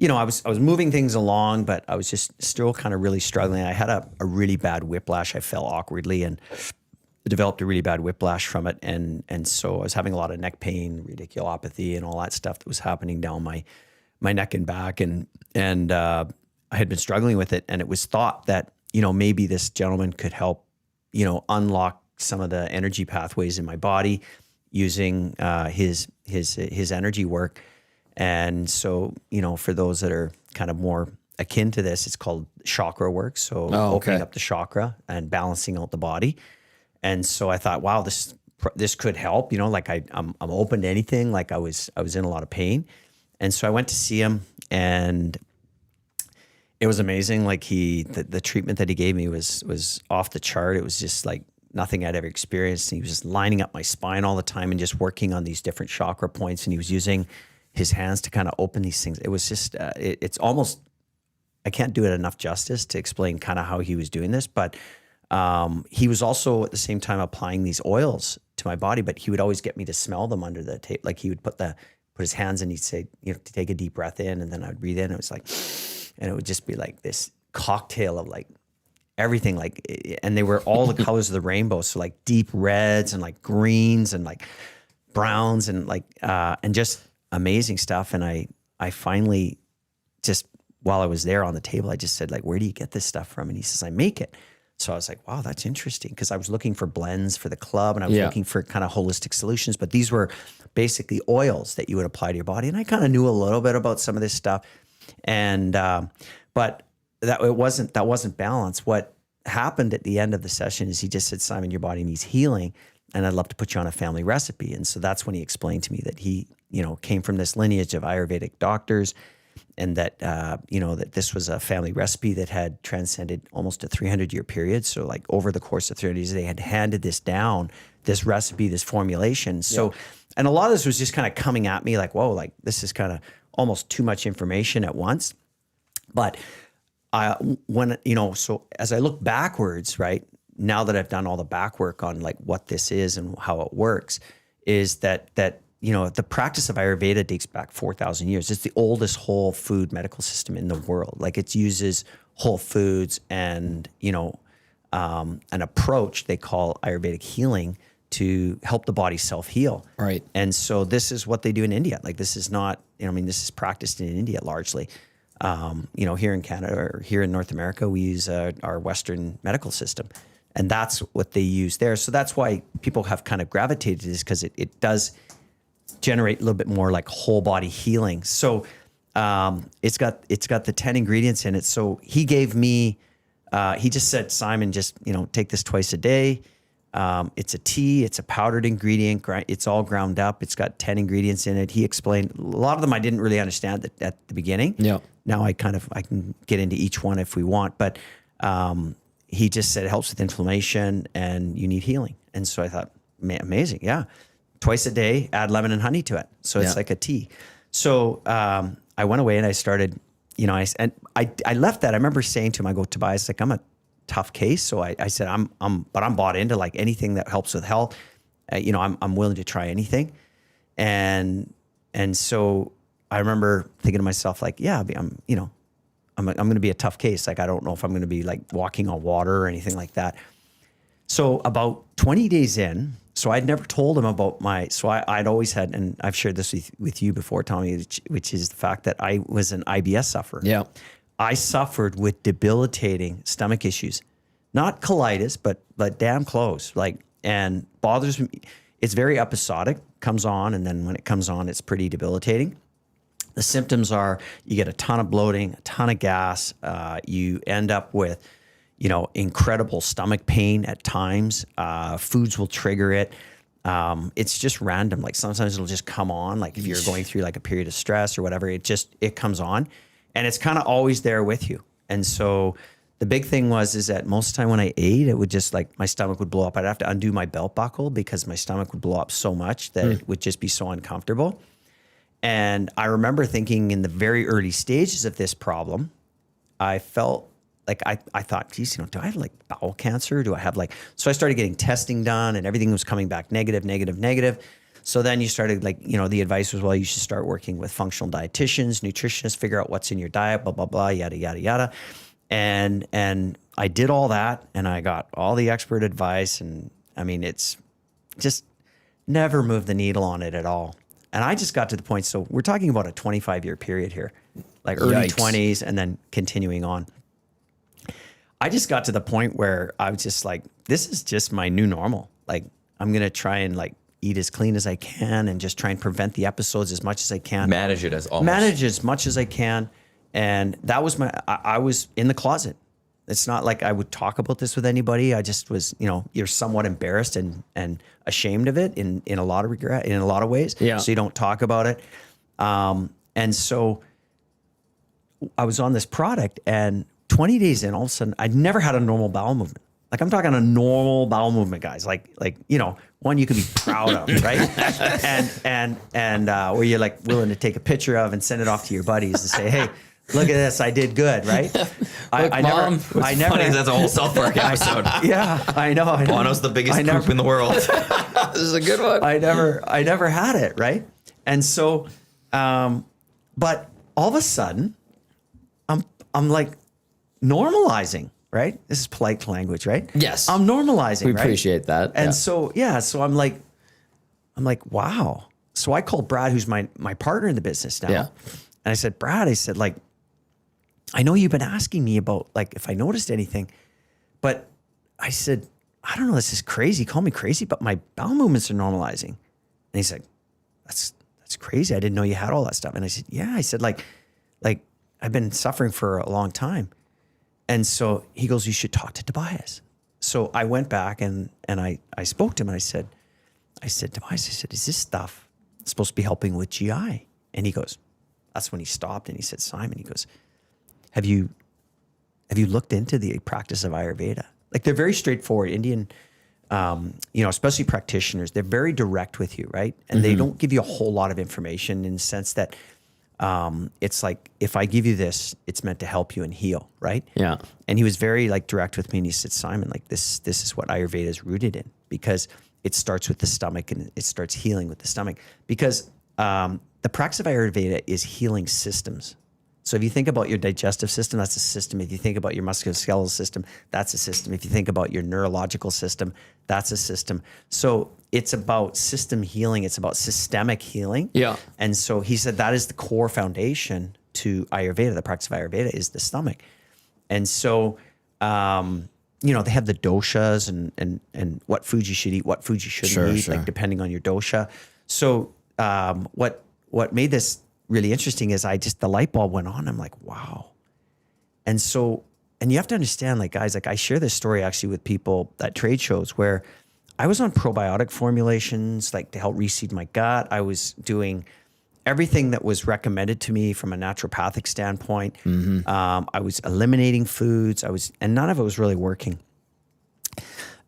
I was moving things along, but I was just still kind of really struggling. I had a really bad whiplash. I fell awkwardly and developed a really bad whiplash from it. And so I was having a lot of neck pain, radiculopathy, and all that stuff that was happening down my neck and back. And I had been struggling with it, and it was thought that, maybe this gentleman could help, unlock some of the energy pathways in my body using his energy work. And so, for those that are kind of more akin to this, it's called chakra work. So opening up the chakra and balancing out the body. And so I thought, wow, this could help, I'm open to anything. Like I was in a lot of pain. And so I went to see him, and it was amazing. Like the treatment that he gave me was off the chart. It was just like nothing I'd ever experienced. And he was just lining up my spine all the time and just working on these different chakra points. And he was using his hands to kind of open these things. It was just, it's almost, I can't do it enough justice to explain kind of how he was doing this. But he was also at the same time applying these oils to my body, but he would always get me to smell them under the tape. Like he would put his hands in, he'd say, to take a deep breath in, and then I would breathe in. It was like, and it would just be like this cocktail of like everything, and they were all the colors of the rainbow. So like deep reds and like greens and like browns and like, and just amazing stuff. And I finally just, while I was there on the table, I just said, like, where do you get this stuff from? And he says, I make it. So I was like, wow, that's interesting. Because I was looking for blends for the club, and I was looking for kind of holistic solutions, but these were basically oils that you would apply to your body. And I kind of knew a little bit about some of this stuff. And, but that wasn't balance. What happened at the end of the session is he just said, Simon, your body needs healing, and I'd love to put you on a family recipe. And so that's when he explained to me that he, came from this lineage of Ayurvedic doctors, and that, that this was a family recipe that had transcended almost a 300-year period. So like over the course of 30 years, they had handed this down, this recipe, this formulation. So, and a lot of this was just kind of coming at me like, whoa, like this is kind of almost too much information at once. But so as I look backwards, right, now that I've done all the back work on like what this is and how it works, is that the practice of Ayurveda dates back 4,000 years. It's the oldest whole food medical system in the world. Like it uses whole foods and, an approach they call Ayurvedic healing to help the body self-heal. Right. And so this is what they do in India. Like this is not, this is practiced in India largely. Here in Canada or here in North America, we use our Western medical system, and that's what they use there. So that's why people have kind of gravitated to this, because it does generate a little bit more like whole body healing. So it's got the 10 ingredients in it. So he gave me, he just said, Simon, just, take this twice a day. It's a tea, it's a powdered ingredient. It's all ground up. It's got 10 ingredients in it. He explained a lot of them I didn't really understand at the beginning. Yeah. Now I can get into each one if we want, but he just said it helps with inflammation and you need healing. And so I thought, man, amazing. Yeah. Twice a day, add lemon and honey to it. So it's like a tea. So I went away and I started, you know, I left that. I remember saying to him, I go, Tobias, like, I'm a tough case. So I said, but I'm bought into like anything that helps with health. You know, I'm willing to try anything. And so I remember thinking to myself, like, yeah, I'm going to be a tough case. Like, I don't know if I'm going to be like walking on water or anything like that. So about 20 days in, so I'd never told him about I'd always had, and I've shared this with you before, Tommy, which is the fact that I was an IBS sufferer. Yeah. I suffered with debilitating stomach issues, not colitis, but damn close. Like, and bothers me. It's very episodic, comes on, and then when it comes on, it's pretty debilitating. The symptoms are you get a ton of bloating, a ton of gas. You end up with, you know, incredible stomach pain at times. Foods will trigger it. It's just random. Like sometimes it'll just come on. Like if you're going through like a period of stress or whatever, it comes on, and it's kind of always there with you. And so the big thing is that most of the time when I ate, it would just like my stomach would blow up. I'd have to undo my belt buckle because my stomach would blow up so much that it would just be so uncomfortable. And I remember thinking in the very early stages of this problem, I felt like I thought, geez, you know, do I have like bowel cancer? Do I have like, so I started getting testing done and everything was coming back negative. So then you started like, you know, the advice was, well, you should start working with functional dietitians, nutritionists, figure out what's in your diet, blah, blah, blah, yada, yada, yada. And I did all that and I got all the expert advice. And I mean, it's just never moved the needle on it at all. And I just got to the point, so we're talking about a 25-year period here, like early 20s and then continuing on. I just got to the point where I was just like, this is just my new normal. Like, I'm going to try and like eat as clean as I can and just try and prevent the episodes as much as I can. Manage as much as I can. And that was I was in the closet. It's not like I would talk about this with anybody. I just was, you know, you're somewhat embarrassed and ashamed of it in a lot of regret, in a lot of ways. Yeah. So you don't talk about it. And so I was on this product and 20 days in, all of a sudden, I'd never had a normal bowel movement. Like I'm talking a normal bowel movement, guys. Like, you know, one you can be proud of, right? and where you're like willing to take a picture of and send it off to your buddies and say, hey, look at this, I did good, right? I never. Funny, that's a whole South Park episode. Yeah, I know. Bono's the biggest poop in the world. This is a good one. I never had it, right? And so, but all of a sudden, I'm like normalizing, right? This is polite language, right? Yes, I'm normalizing. We right? appreciate that. And so I'm like, wow. So I called Brad, who's my partner in the business now. Yeah. And I said, Brad, said, I know you've been asking me about like if I noticed anything, but I said, I don't know, this is crazy. Call me crazy, but my bowel movements are normalizing. And he said, that's crazy. I didn't know you had all that stuff. And I said, yeah. I said, like I've been suffering for a long time. And so he goes, you should talk to Tobias. So I went back and I spoke to him and I said, Tobias, is this stuff supposed to be helping with GI? And he goes, that's when he stopped and he said, Simon, he goes, have you looked into the practice of Ayurveda? Like they're very straightforward. Indian, especially practitioners, they're very direct with you, right? And they don't give you a whole lot of information in the sense that it's like, if I give you this, it's meant to help you and heal, right? Yeah. And he was very like direct with me and he said, Simon, like this is what Ayurveda is rooted in because it starts with the stomach and it starts healing with the stomach because the practice of Ayurveda is healing systems. So if you think about your digestive system, that's a system. If you think about your musculoskeletal system, that's a system. If you think about your neurological system, that's a system. So it's about system healing. It's about systemic healing. Yeah. And so he said that is the core foundation to Ayurveda. The practice of Ayurveda is the stomach. And so, they have the doshas and what foods you should eat, what foods you shouldn't eat, like depending on your dosha. So what made this really interesting is the light bulb went on. I'm like, wow. And you have to understand, like guys, like I share this story actually with people at trade shows where I was on probiotic formulations, like to help reseed my gut. I was doing everything that was recommended to me from a naturopathic standpoint. I was eliminating foods. And none of it was really working,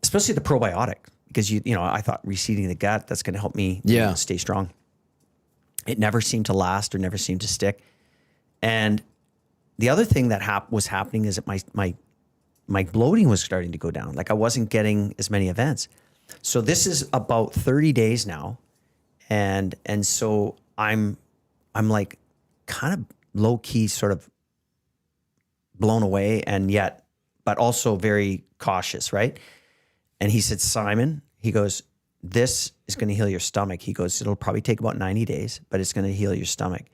especially the probiotic, because I thought reseeding the gut, that's going to help me stay strong. It never seemed to last or never seemed to stick. And the other thing that was happening is that my bloating was starting to go down. Like I wasn't getting as many events. So this is about 30 days now. And so I'm like kind of low key sort of blown away but also very cautious, right? And he said, Simon, he goes, this is going to heal your stomach. He goes, it'll probably take about 90 days, but it's going to heal your stomach.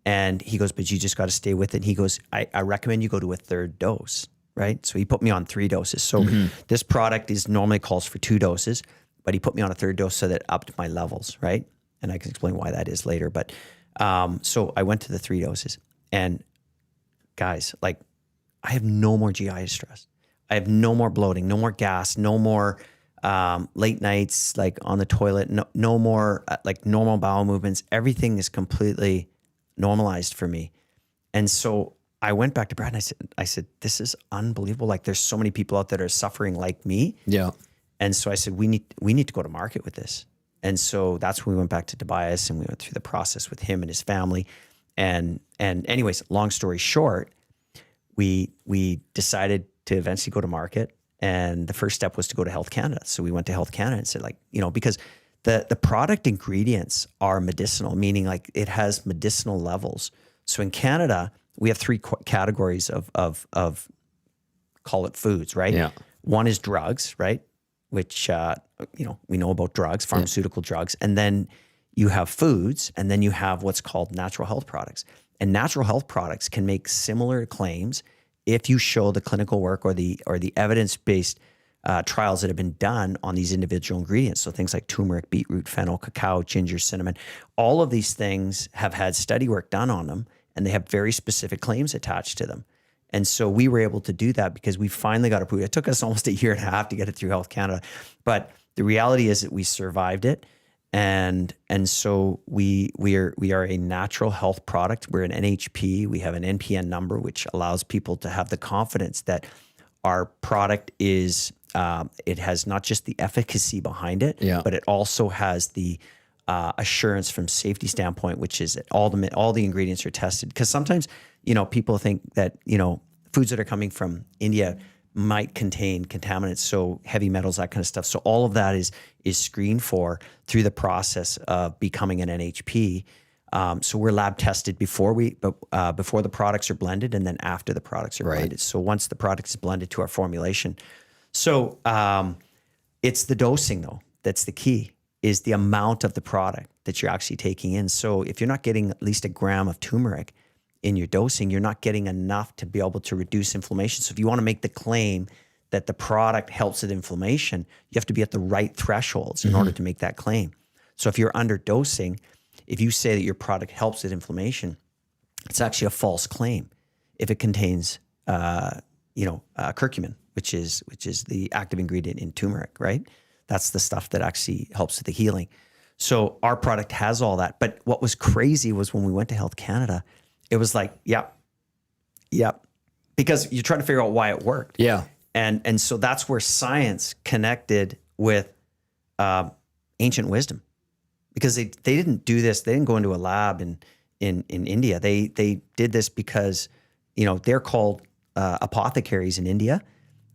And he goes, but you just got to stay with it. And he goes, I recommend you go to a 3rd dose, right? So he put me on 3 doses. So this product normally calls for 2 doses, but he put me on a 3rd dose so that upped my levels, right? And I can explain why that is later. But so I went to the 3 doses. And guys, like I have no more GI distress. I have no more bloating, no more gas, no more late nights like on the toilet, no more like normal bowel movements. Everything is completely normalized for me. And so I went back to Brad and I said, this is unbelievable. Like there's so many people out there that are suffering like me. Yeah. And so I said, we need to go to market with this. And so that's when we went back to Tobias and we went through the process with him and his family. And anyways, long story short, we decided to eventually go to market. And the first step was to go to Health Canada. So we went to Health Canada and said because the product ingredients are medicinal, meaning like it has medicinal levels. So in Canada, we have 3 categories of call it foods, right? Yeah. One is drugs, right? Which, we know about drugs, pharmaceutical drugs. And then you have foods, and then you have what's called natural health products. And natural health products can make similar claims if you show the clinical work or the evidence-based trials that have been done on these individual ingredients. So things like turmeric, beetroot, fennel, cacao, ginger, cinnamon, all of these things have had study work done on them, and they have very specific claims attached to them. And so we were able to do that because we finally got approved. It took us almost a year and a half to get it through Health Canada. But the reality is that we survived it. And so we are a natural health product. We're an NHP. We have an NPN number, which allows people to have the confidence that our product is, it has not just the efficacy behind it, but it also has the assurance from safety standpoint, which is that all the ingredients are tested. Because sometimes, people think that, foods that are coming from India might contain contaminants, so heavy metals, that kind of stuff. So all of that is screened for through the process of becoming an NHP. So we're lab tested before the products are blended, and then after the products are blended. So once the product is blended to our formulation. So it's the dosing though that's the key, is the amount of the product that you're actually taking in. So if you're not getting at least 1 gram of turmeric in your dosing, you're not getting enough to be able to reduce inflammation. So if you want to make the claim that the product helps with inflammation, you have to be at the right thresholds in order to make that claim. So if you're underdosing, if you say that your product helps with inflammation, it's actually a false claim if it contains, curcumin, which is the active ingredient in turmeric, right? That's the stuff that actually helps with the healing. So our product has all that. But what was crazy was when we went to Health Canada, it was like, yep. Because you're trying to figure out why it worked. Yeah. And so that's where science connected with ancient wisdom. Because they didn't do this. They didn't go into a lab in India. They did this because, they're called apothecaries in India.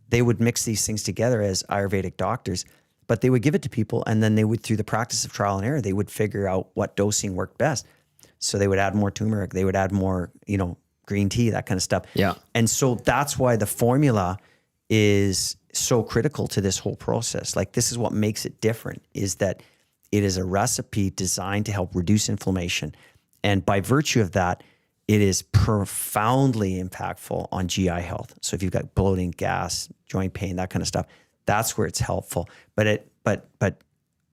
They would mix these things together as Ayurvedic doctors, but they would give it to people, and then they would, through the practice of trial and error, they would figure out what dosing worked best. So they would add more turmeric, they would add more, green tea, that kind of stuff. Yeah. And so that's why the formula is so critical to this whole process. Like, this is what makes it different, is that it is a recipe designed to help reduce inflammation. And by virtue of that, it is profoundly impactful on GI health. So if you've got bloating, gas, joint pain, that kind of stuff, that's where it's helpful. But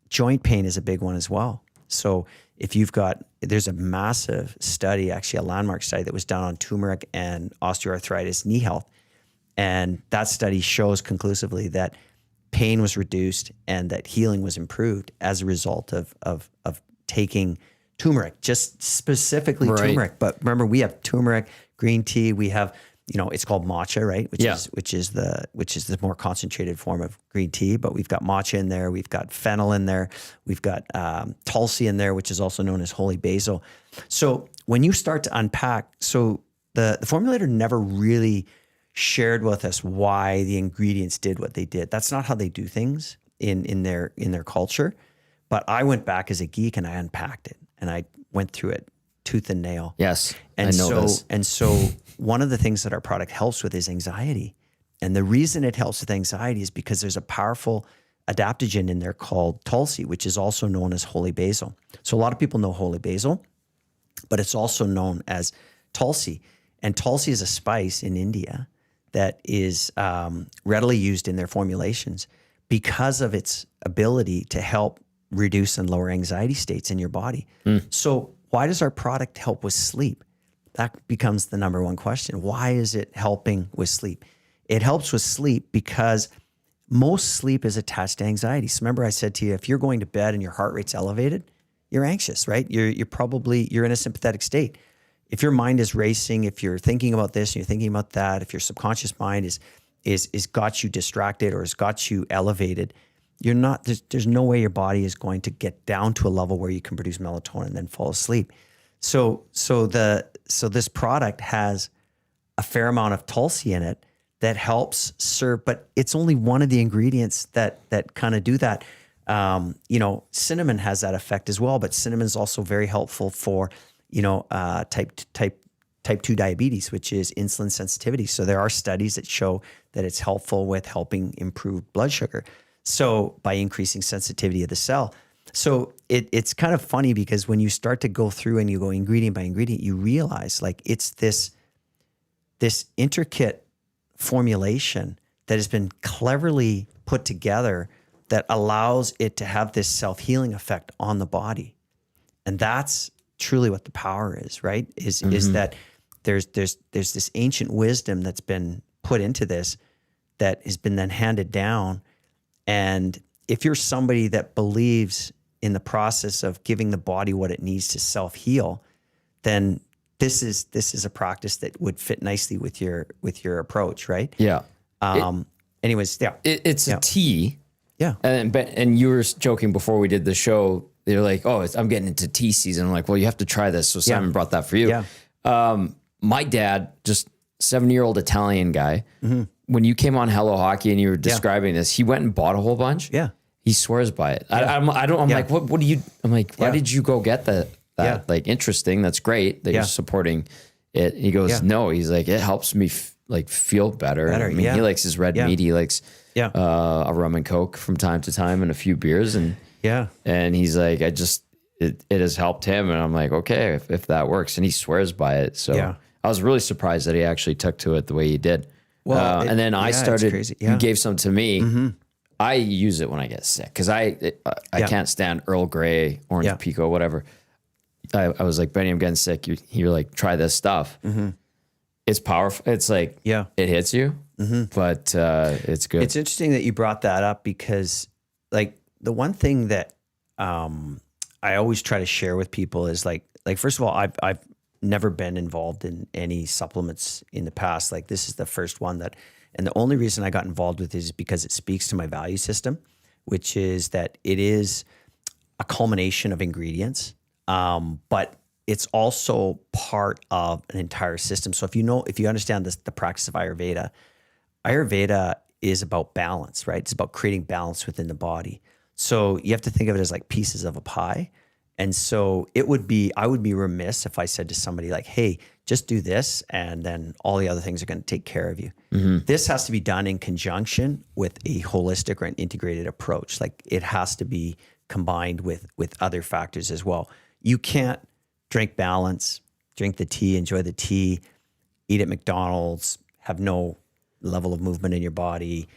joint pain is a big one as well. So if there's a massive study, actually a landmark study that was done on turmeric and osteoarthritis knee health. And that study shows conclusively that pain was reduced and that healing was improved as a result of taking turmeric, just specifically turmeric. But remember, we have turmeric, green tea. We have, it's called matcha, right? Which is the more concentrated form of green tea. But we've got matcha in there. We've got fennel in there. We've got tulsi in there, which is also known as holy basil. So when you start to unpack, so the formulator never really shared with us why the ingredients did what they did. That's not how they do things in their culture. But I went back as a geek and I unpacked it and I went through it tooth and nail. Yes, and I know this. And so one of the things that our product helps with is anxiety. And the reason it helps with anxiety is because there's a powerful adaptogen in there called tulsi, which is also known as holy basil. So a lot of people know holy basil, but it's also known as tulsi. And tulsi is a spice in India that is readily used in their formulations because of its ability to help reduce and lower anxiety states in your body. So why does our product help with sleep? That becomes the number one question. Why is it helping with sleep? It helps with sleep because most sleep is attached to anxiety. So remember I said to you, if you're going to bed and your heart rate's elevated, you're anxious, right? You're in a sympathetic state. If your mind is racing, if you're thinking about this and you're thinking about that, if your subconscious mind is got you distracted or has got you elevated, you're not, there's no way your body is going to get down to a level where you can produce melatonin and then fall asleep. So this product has a fair amount of tulsi in it that helps serve, but it's only one of the ingredients that kind of do that. Cinnamon has that effect as well, but cinnamon is also very helpful for, type 2 diabetes, which is insulin sensitivity. So there are studies that show that it's helpful with helping improve blood sugar. So by increasing sensitivity of the cell. So it's kind of funny because when you start to go through and you go ingredient by ingredient, you realize like it's this intricate formulation that has been cleverly put together that allows it to have this self-healing effect on the body. And that's truly what the power is, right? Is that there's this ancient wisdom that's been put into this that has been then handed down. And if you're somebody that believes in the process of giving the body what it needs to self-heal, then this is a practice that would fit nicely with your approach, right? Yeah. Anyways, yeah. It's a tea. Yeah. And you were joking before we did the show. They're like, "Oh, I'm getting into tea season." I'm like, "Well, you have to try this." So Simon brought that for you. Yeah. My dad, just 70-year-old Italian guy. Mm-hmm. When you came on Hello Hockey and you were describing this, he went and bought a whole bunch. Yeah. He swears by it. Yeah. I'm like, what do you, I'm like, why did you go get that? Like, interesting. That's great that you're supporting it. He goes, no, he's like, it helps me feel better. I mean, he likes his red meat. He likes a rum and Coke from time to time and a few beers. And he's like, it has helped him. And I'm like, okay, if that works. And he swears by it. So I was really surprised that he actually took to it the way he did. Well, and then I started, you gave some to me. Mm-hmm. I use it when I get sick because I can't stand Earl Grey, Orange Pico, whatever. I was like, Benny, I'm getting sick. You're like, try this stuff. Mm-hmm. It's powerful. It's like, it hits you, but it's good. It's interesting that you brought that up because like the one thing that I always try to share with people is like first of all, I've never been involved in any supplements in the past. Like this is the first one and the only reason I got involved with it is because it speaks to my value system, which is that it is a culmination of ingredients, but it's also part of an entire system. So if you understand the practice of Ayurveda is about balance, right? It's about creating balance within the body. So you have to think of it as like pieces of a pie. And so I would be remiss if I said to somebody like, hey, just do this and then all the other things are going to take care of you. Mm-hmm. This has to be done in conjunction with a holistic or an integrated approach. Like it has to be combined with other factors as well. You can't drink balance, drink the tea, enjoy the tea, eat at McDonald's, have no level of movement in your body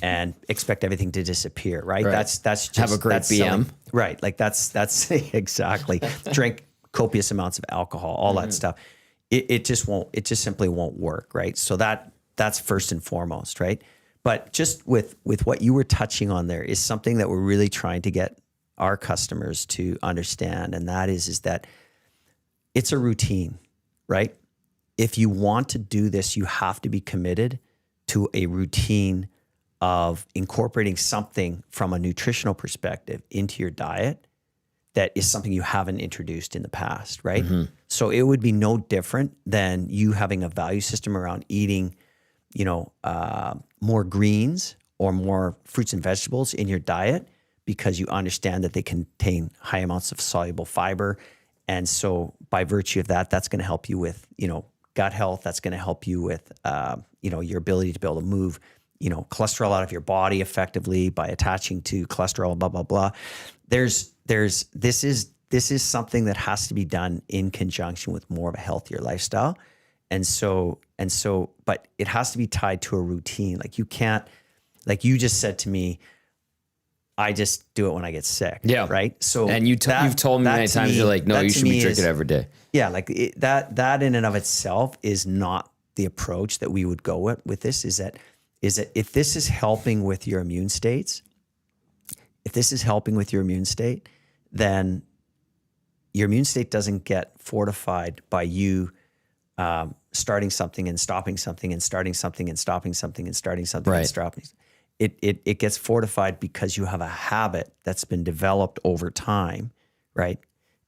and expect everything to disappear, right? That's just have a great BM. Right. Like that's exactly. Drink copious amounts of alcohol, all that stuff. It just simply won't work, right? So that's first and foremost, right? But just with what you were touching on there is something that we're really trying to get our customers to understand, and that is that it's a routine, right? If you want to do this, you have to be committed to a routine of incorporating something from a nutritional perspective into your diet that is something you haven't introduced in the past, right? Mm-hmm. So it would be no different than you having a value system around eating, more greens or more fruits and vegetables in your diet because you understand that they contain high amounts of soluble fiber. And so by virtue of that, that's going to help you with, gut health. That's going to help you with, your ability to be able to move, cholesterol out of your body effectively by attaching to cholesterol, blah, blah, blah. This is something that has to be done in conjunction with more of a healthier lifestyle. And so, but it has to be tied to a routine. Like you can't, like you just said to me, I just do it when I get sick. Yeah. Right. So, and you've told me many times, you're like, no, you should be drinking every day. Yeah. Like that in and of itself is not the approach that we would go with this is that if this is helping with your immune states, then your immune state doesn't get fortified by you starting something and stopping something and starting something and stopping something and starting something and stopping. It gets fortified because you have a habit that's been developed over time, right?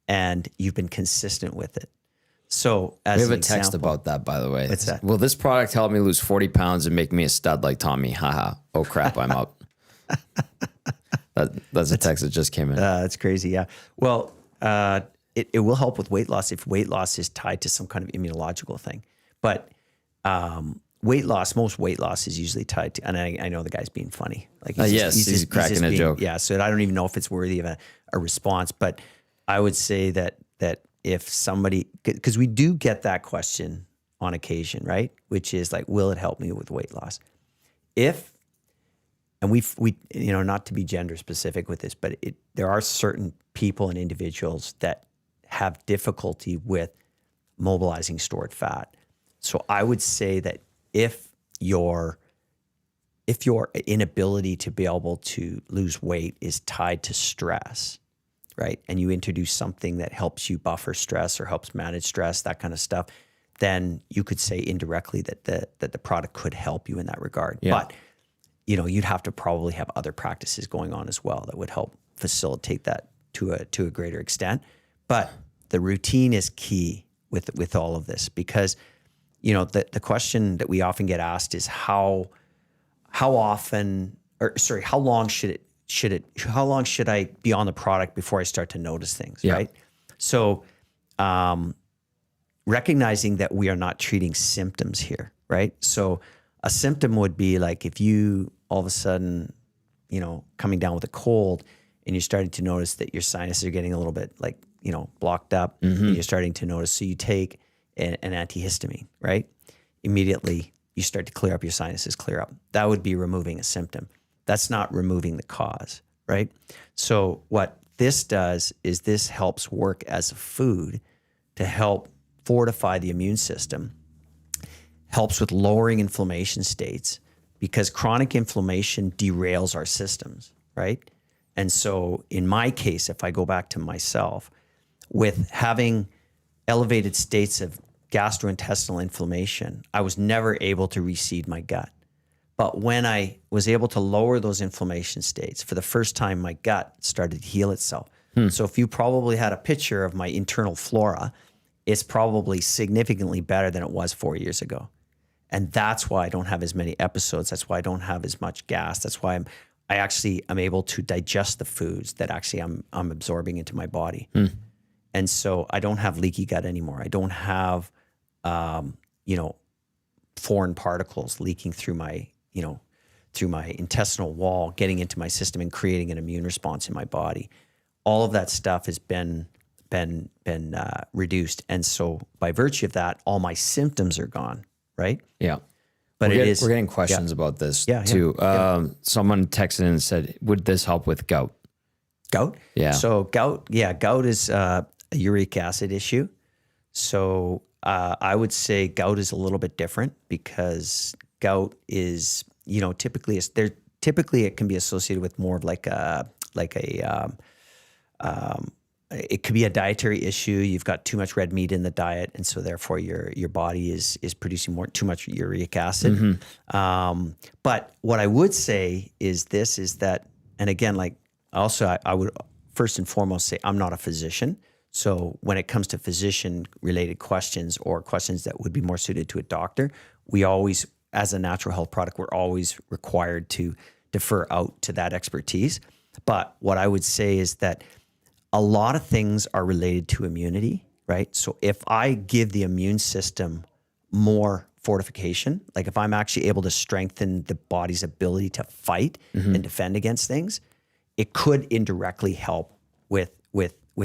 And you've been consistent with it. So as we have a text about that, by the way. What's that? Will this product help me lose 40 pounds and make me a stud like Tommy? Haha. Oh crap, I'm out. That's a text that just came in. That's crazy. Yeah. Well, it will help with weight loss if weight loss is tied to some kind of immunological thing. But most weight loss is usually tied to, and I know the guy's being funny. Like he's cracking a joke. Yeah. So I don't even know if it's worthy of a response, but I would say that if somebody, because we do get that question on occasion, right? Which is like, will it help me with weight loss? And we not to be gender specific with this, but there are certain people and individuals that have difficulty with mobilizing stored fat. So I would say that if your inability to be able to lose weight is tied to stress, right? And you introduce something that helps you buffer stress or helps manage stress, that kind of stuff, then you could say indirectly that the product could help you in that regard. Yeah. But you'd have to probably have other practices going on as well that would help facilitate that to a greater extent. But the routine is key with all of this because, the question that we often get asked is how long should I be on the product before I start to notice things, right? So, recognizing that we are not treating symptoms here, right? So a symptom would be like if you all of a sudden, coming down with a cold and you're starting to notice that your sinuses are getting a little bit like, blocked up, and you're starting to notice. So you take an antihistamine, right? Immediately you start to clear up, your sinuses clear up. That would be removing a symptom. That's not removing the cause, right? So what this does is this helps work as a food to help fortify the immune system, helps with lowering inflammation states because chronic inflammation derails our systems, right? And so in my case, if I go back to myself, with having elevated states of gastrointestinal inflammation, I was never able to reseed my gut. But when I was able to lower those inflammation states, for the first time, my gut started to heal itself. So if you probably had a picture of my internal flora, it's probably significantly better than it was 4 years ago. And that's why I don't have as many episodes. That's why I don't have as much gas. That's why I'm able to digest the foods that actually I'm absorbing into my body. And so I don't have leaky gut anymore. I don't have, foreign particles leaking through my intestinal wall, getting into my system and creating an immune response in my body. All of that stuff has been reduced. And so by virtue of that, all my symptoms are gone, right? Yeah. But we're getting questions about this too. Someone texted in and said, would this help with gout? Gout? Yeah. So gout is a uric acid issue. So I would say gout is a little bit different because gout is, typically it can be associated with more of like a it could be a dietary issue. You've got too much red meat in the diet, and so therefore your body is producing too much uric acid. But what I would say is that, and again, like also I would first and foremost say I'm not a physician. So when it comes to physician-related questions or questions that would be more suited to a doctor, we always, as a natural health product, we're always required to defer out to that expertise. But what I would say is that a lot of things are related to immunity, right? So if I give the immune system more fortification, like if I'm actually able to strengthen the body's ability to fight and defend against things, it could indirectly help with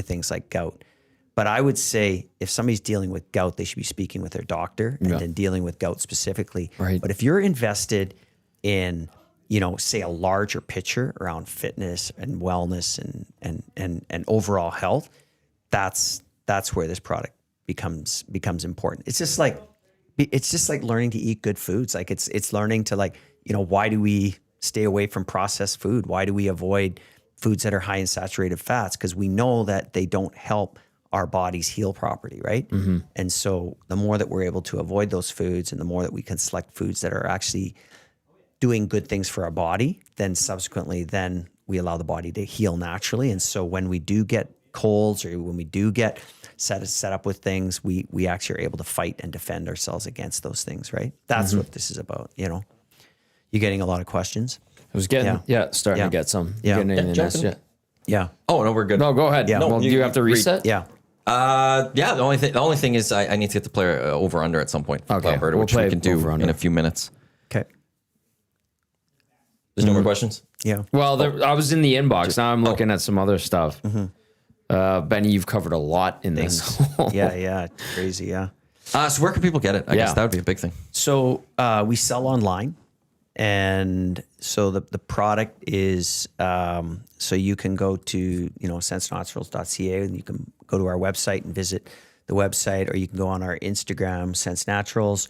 things like gout. But I would say if somebody's dealing with gout, they should be speaking with their doctor and then dealing with gout specifically. Right. But if you're invested in, say a larger picture around fitness and wellness and overall health, that's where this product becomes important. It's just like learning to eat good foods. Like it's learning to why do we stay away from processed food? Why do we avoid foods that are high in saturated fats? Because we know that they don't help our bodies heal properly, right? And so the more that we're able to avoid those foods and the more that we can select foods that are actually doing good things for our body, then subsequently, then we allow the body to heal naturally. And so when we do get colds or when we do get set up with things, we actually are able to fight and defend ourselves against those things, right? That's what this is about, You getting a lot of questions? I was getting, starting to get some. Yeah. Getting in this, Yeah. Oh, no, we're good. No, go ahead. Yeah. Well, No, do you have to reset? Yeah. The only thing is I need to get the player over under at some point. Okay, Alberta, we'll which we play can do over-under. in a few minutes. Okay. There's no more questions? Yeah. Well, I was in the inbox. Now I'm looking at some other stuff. Benny, you've covered a lot in this. Yeah. It's crazy. Yeah. So where can people get it? I guess that would be a big thing. So we sell online. And so the product is, so you can go to, sensenaturals.ca and you can go to our website and visit the website, or you can go on our Instagram, Sense Naturals,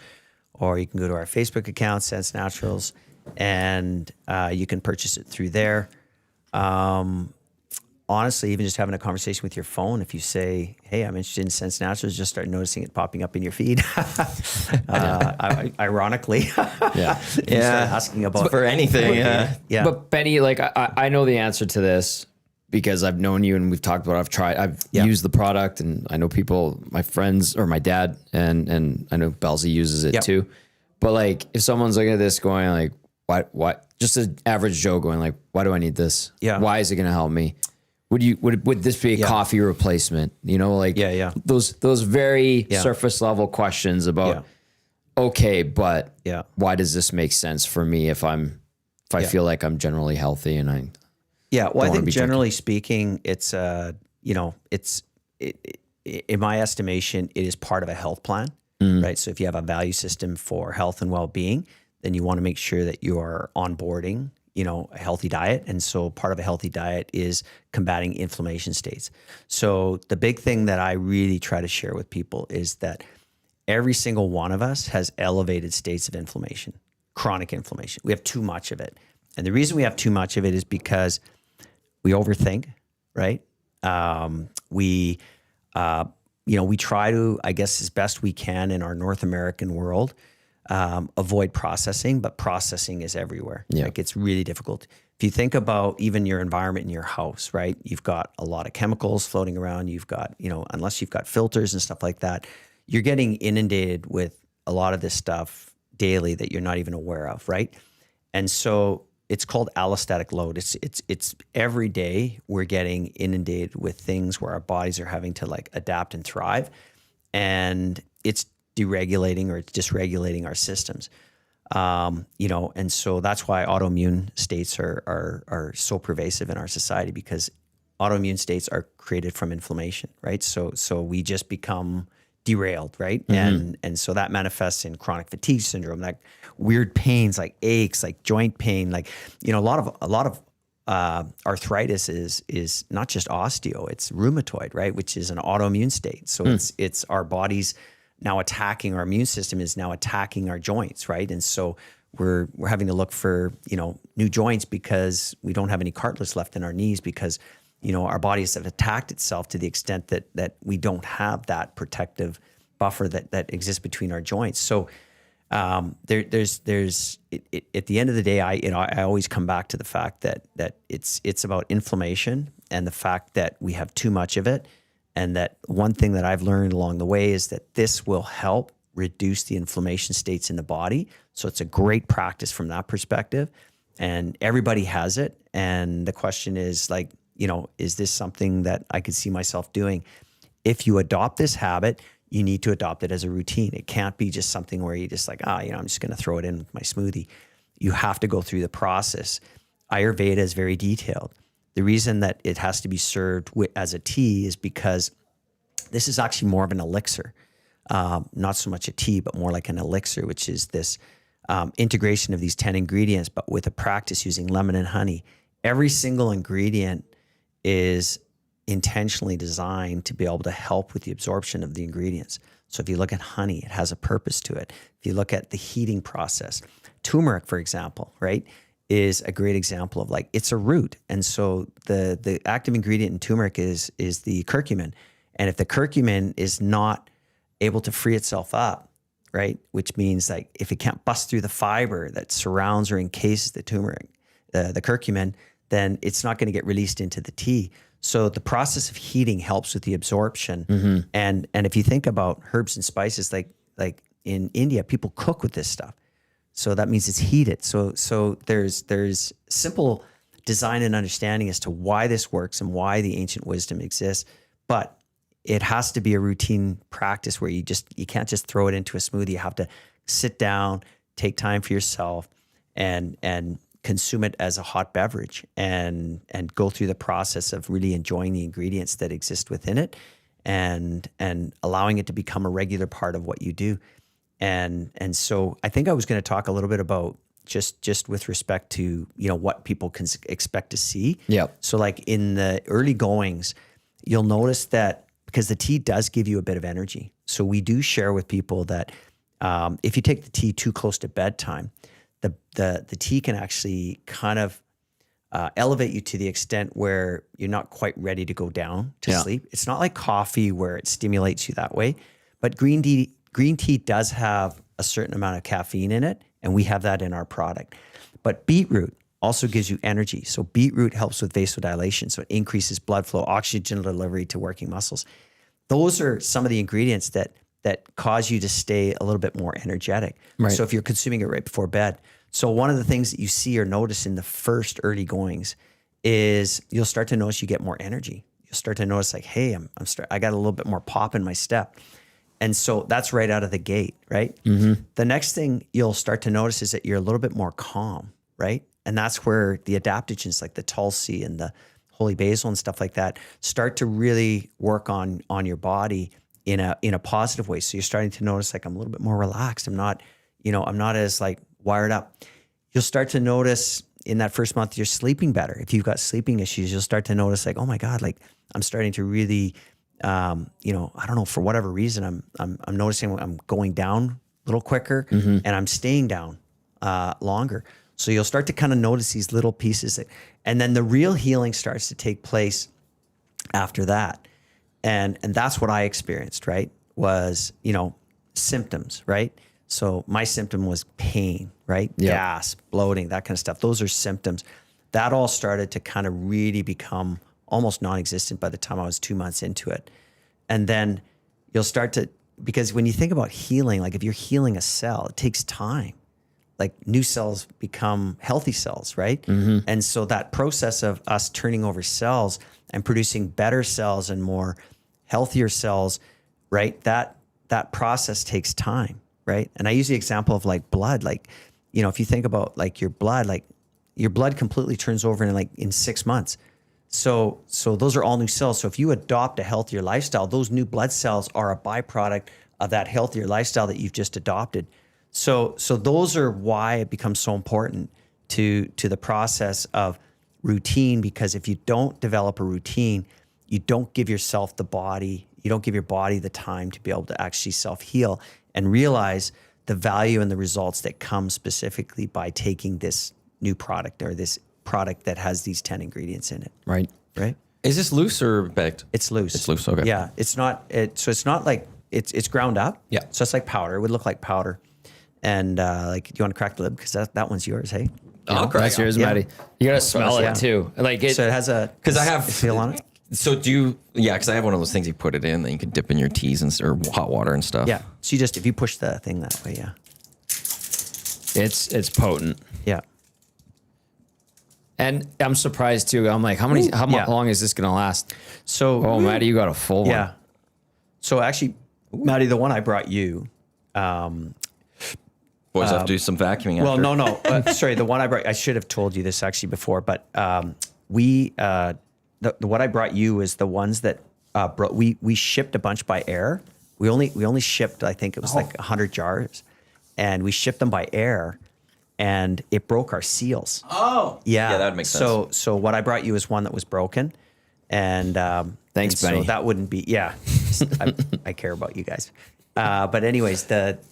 or you can go to our Facebook account, Sense Naturals, and you can purchase it through there. Honestly, even just having a conversation with your phone, if you say, hey, I'm interested in Sense Naturals, just start noticing it popping up in your feed. Ironically. You start asking about For anything. Yeah. But Benny, I know the answer to this because I've known you and we've talked about it. I've used the product, and I know people, my friends or my dad, and I know Belzy uses it too. But if someone's looking at this going why, just an average Joe going why do I need this? Yeah. Why is it going to help me? Would this be a coffee replacement? Those very surface level questions about, okay, but why does this make sense for me if I feel like I'm generally healthy and I I think generally speaking, it's in my estimation, it is part of a health plan, right? So if you have a value system for health and well-being, then you want to make sure that you are onboarding a healthy diet. And so part of a healthy diet is combating inflammation states. So the big thing that I really try to share with people is that every single one of us has elevated states of inflammation, chronic inflammation. We have too much of it. And the reason we have too much of it is because we overthink, right? We try to, I guess, as best we can in our North American world, avoid processing, but processing is everywhere. Yeah. It's really difficult. If you think about even your environment in your house, right? You've got a lot of chemicals floating around. You've got, unless you've got filters and stuff like that, you're getting inundated with a lot of this stuff daily that you're not even aware of, right? And so it's called allostatic load. It's every day we're getting inundated with things where our bodies are having to adapt and thrive. And it's deregulating or it's dysregulating our systems. And so that's why autoimmune states are so pervasive in our society, because autoimmune states are created from inflammation, right? So we just become derailed, right? And so that manifests in chronic fatigue syndrome, like weird pains, like aches, like joint pain, a lot of arthritis is not just osteo, it's rheumatoid, right? Which is an autoimmune state. So it's our body's now attacking, our immune system is now attacking our joints, right? And so we're having to look for, new joints because we don't have any cartilage left in our knees because our bodies have attacked itself to the extent that we don't have that protective buffer that exists between our joints. So at the end of the day, I always come back to the fact that it's about inflammation and the fact that we have too much of it. And that one thing that I've learned along the way is that this will help reduce the inflammation states in the body. So it's a great practice from that perspective. And everybody has it. And the question is like, is this something that I could see myself doing? If you adopt this habit, you need to adopt it as a routine. It can't be just something where you just like, I'm just going to throw it in with my smoothie. You have to go through the process. Ayurveda is very detailed. The reason that it has to be served as a tea is because this is actually more of an elixir. Not so much a tea, but more like an elixir, which is this integration of these 10 ingredients, but with a practice using lemon and honey. Every single ingredient is intentionally designed to be able to help with the absorption of the ingredients. So if you look at honey, it has a purpose to it. If you look at the heating process, turmeric, for example, right, is a great example of like, it's a root. And so the active ingredient in turmeric is the curcumin. And if the curcumin is not able to free itself up, right, which means like if it can't bust through the fiber that surrounds or encases the turmeric, the curcumin, then it's not going to get released into the tea. So the process of heating helps with the absorption. Mm-hmm. And if you think about herbs and spices, like in India, people cook with this stuff. So that means it's heated. So there's simple design and understanding as to why this works and why the ancient wisdom exists. But it has to be a routine practice where you can't just throw it into a smoothie. You have to sit down, take time for yourself, and consume it as a hot beverage and go through the process of really enjoying the ingredients that exist within it and allowing it to become a regular part of what you do. And so I think I was going to talk a little bit about just with respect to, what people can expect to see. Yeah. So like in the early goings, you'll notice that because the tea does give you a bit of energy. So we do share with people that if you take the tea too close to bedtime, the tea can actually kind of elevate you to the extent where you're not quite ready to go down to sleep. It's not like coffee where it stimulates you that way, but green tea does have a certain amount of caffeine in it, and we have that in our product. But beetroot also gives you energy. So beetroot helps with vasodilation, so it increases blood flow, oxygen delivery to working muscles. Those are some of the ingredients that cause you to stay a little bit more energetic. Right. So if you're consuming it right before bed. So one of the things that you see or notice in the first early goings is you'll start to notice you get more energy. You'll start to notice like, hey, I got a little bit more pop in my step. And so that's right out of the gate, right? Mm-hmm. The next thing you'll start to notice is that you're a little bit more calm, right? And that's where the adaptogens like the Tulsi and the holy basil and stuff like that start to really work on your body in a positive way. So you're starting to notice like I'm a little bit more relaxed. I'm not as like wired up. You'll start to notice in that first month you're sleeping better. If you've got sleeping issues, you'll start to notice like, oh my God, like I'm starting to really I don't know, for whatever reason, I'm noticing I'm going down a little quicker and I'm staying down longer. So you'll start to kind of notice these little pieces and then the real healing starts to take place after that. And that's what I experienced, right? Was, symptoms, right? So my symptom was pain, right? Yep. Gas, bloating, that kind of stuff. Those are symptoms. That all started to kind of really become almost non-existent by the time I was 2 months into it. And then you'll start to, because when you think about healing, like if you're healing a cell, it takes time. Like new cells become healthy cells, right? Mm-hmm. And so that process of us turning over cells and producing better cells and more healthier cells, right? That process takes time, right? And I use the example of like blood, like, if you think about like your blood completely turns over in 6 months. So those are all new cells. So if you adopt a healthier lifestyle, those new blood cells are a byproduct of that healthier lifestyle that you've just adopted. So those are why it becomes so important to the process of routine, because if you don't develop a routine, you don't give yourself you don't give your body the time to be able to actually self-heal and realize the value and the results that come specifically by taking this new product or this product that has these 10 ingredients in it. Right. Right. Is this loose or baked? It's loose. It's loose. Okay. Yeah, it's not. So it's not like it's ground up. Yeah. So it's like powder. It would look like powder. And like, do you want to crack the lid because that one's yours? Hey. That's yours, Maddie. You gotta smell it too. Like it. So it has a Because I have seal on it. So do you? Yeah, because I have one of those things you put it in, then you can dip in your teas or hot water and stuff. Yeah. So you just if you push the thing that way, yeah. It's potent. Yeah. And I'm surprised too. I'm like, how long is this gonna last? So Maddie, you got a full one. Yeah. So actually, Maddie, the one I brought you. Boys have to do some vacuuming. Well, after. no. Sorry, the one I brought. I should have told you this actually before, but the what I brought you is the ones that we shipped a bunch by air. We only shipped, I think it was like 100 jars, and we shipped them by air, and it broke our seals. Oh, yeah, that would make sense. So what I brought you is one that was broken, and thanks, and Benny. So that wouldn't be I care about you guys, but anyways, that's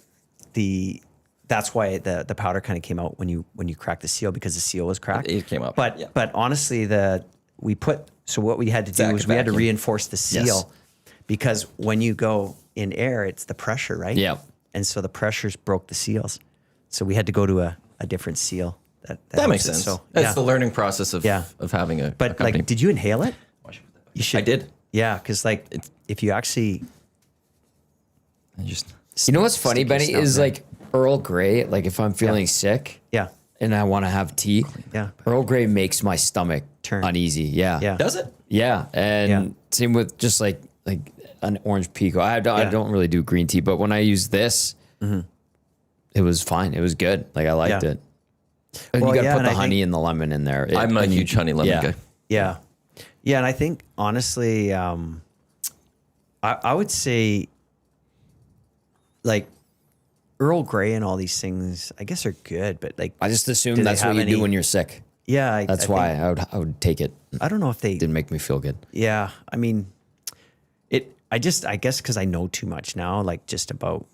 why the powder kind of came out when you cracked the seal because the seal was cracked. It came up. But honestly, what we had to do was we had to reinforce the seal because when you go in air, it's the pressure, right? Yeah. And so the pressures broke the seals. So we had to go to a different seal. That makes sense. So That's the learning process of having a But company. like, did you inhale it? You should. I did. Yeah, because like if you actually, You know what's funny, stick your Benny, snout is there. like Earl Grey. Like if I'm feeling sick, yeah, and I want to have tea, Earl Grey makes my stomach Turn. uneasy. Yeah. Does it? Yeah, and same with just like an orange pico. I don't really do green tea, but when I use this, it was fine. It was good. Like I liked it. And Well, you got to yeah, put and the I honey and the lemon in there. I'm a huge honey lemon guy. Yeah. Yeah. And I think honestly, I would say like Earl Grey and all these things, I guess are good, but like I just do assume they that's what have you do any- when you're sick. yeah, That's I why think- I would take it. I don't know if they Didn't make me feel good. Yeah, I mean, I guess because I know too much now, like just about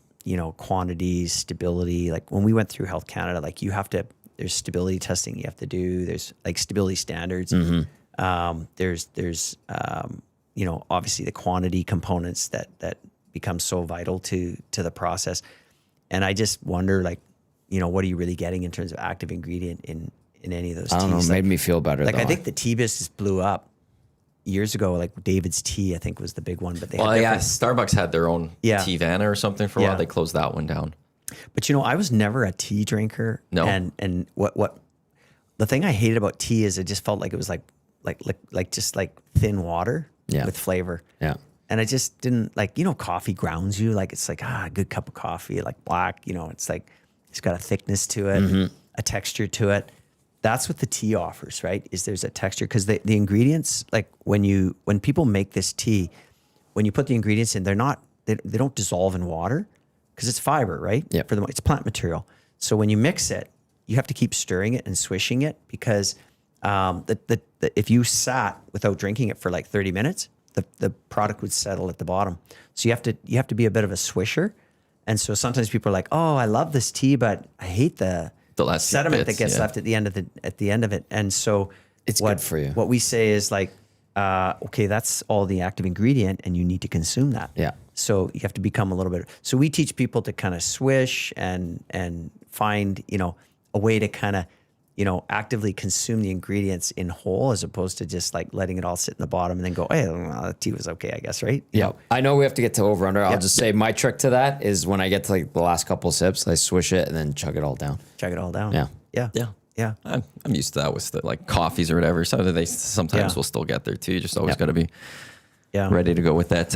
quantities, stability. Like when we went through Health Canada, like there's stability testing you have to do. There's like stability standards. There's obviously the quantity components that become so vital to the process. And I just wonder, like, what are you really getting in terms of active ingredient in any of those I don't know. teas? It made me feel better. Like though. I think the tea business blew up years ago. Like David's Tea, I think was the big one. But they Starbucks had their own Teavana or something for a while. They closed that one down. But I was never a tea drinker. No. And what the thing I hated about tea is it just felt like it was like just like thin water with flavor. Yeah. And I just didn't like, coffee grounds you. Like it's like, a good cup of coffee, like black, it's like, it's got a thickness to it, a texture to it. That's what the tea offers, right? Is there's a texture because the ingredients, like when people make this tea, when you put the ingredients in, they don't dissolve in water because it's fiber, right? Yeah. It's plant material. So when you mix it, you have to keep stirring it and swishing it because if you sat without drinking it for like 30 minutes, the product would settle at the bottom. So you have to be a bit of a swisher. And so sometimes people are like, "Oh, I love this tea, but I hate the last few sediment bits, that gets left at the end of it." And so It's good for you. What we say is like, okay, that's all the active ingredient, and you need to consume that. Yeah. So you have to become a little bit. So we teach people to kind of swish and find a way to kind of actively consume the ingredients in whole, as opposed to just like letting it all sit in the bottom and then go, hey, well, the tea was okay, I guess, right? Yeah. I know we have to get to over under. I'll just say my trick to that is when I get to like the last couple sips, I swish it and then chug it all down. Chug it all down. Yeah. Yeah. Yeah. Yeah. I'm used to that with the like coffees or whatever. So they sometimes will still get there too. You just always got to be ready to go with that.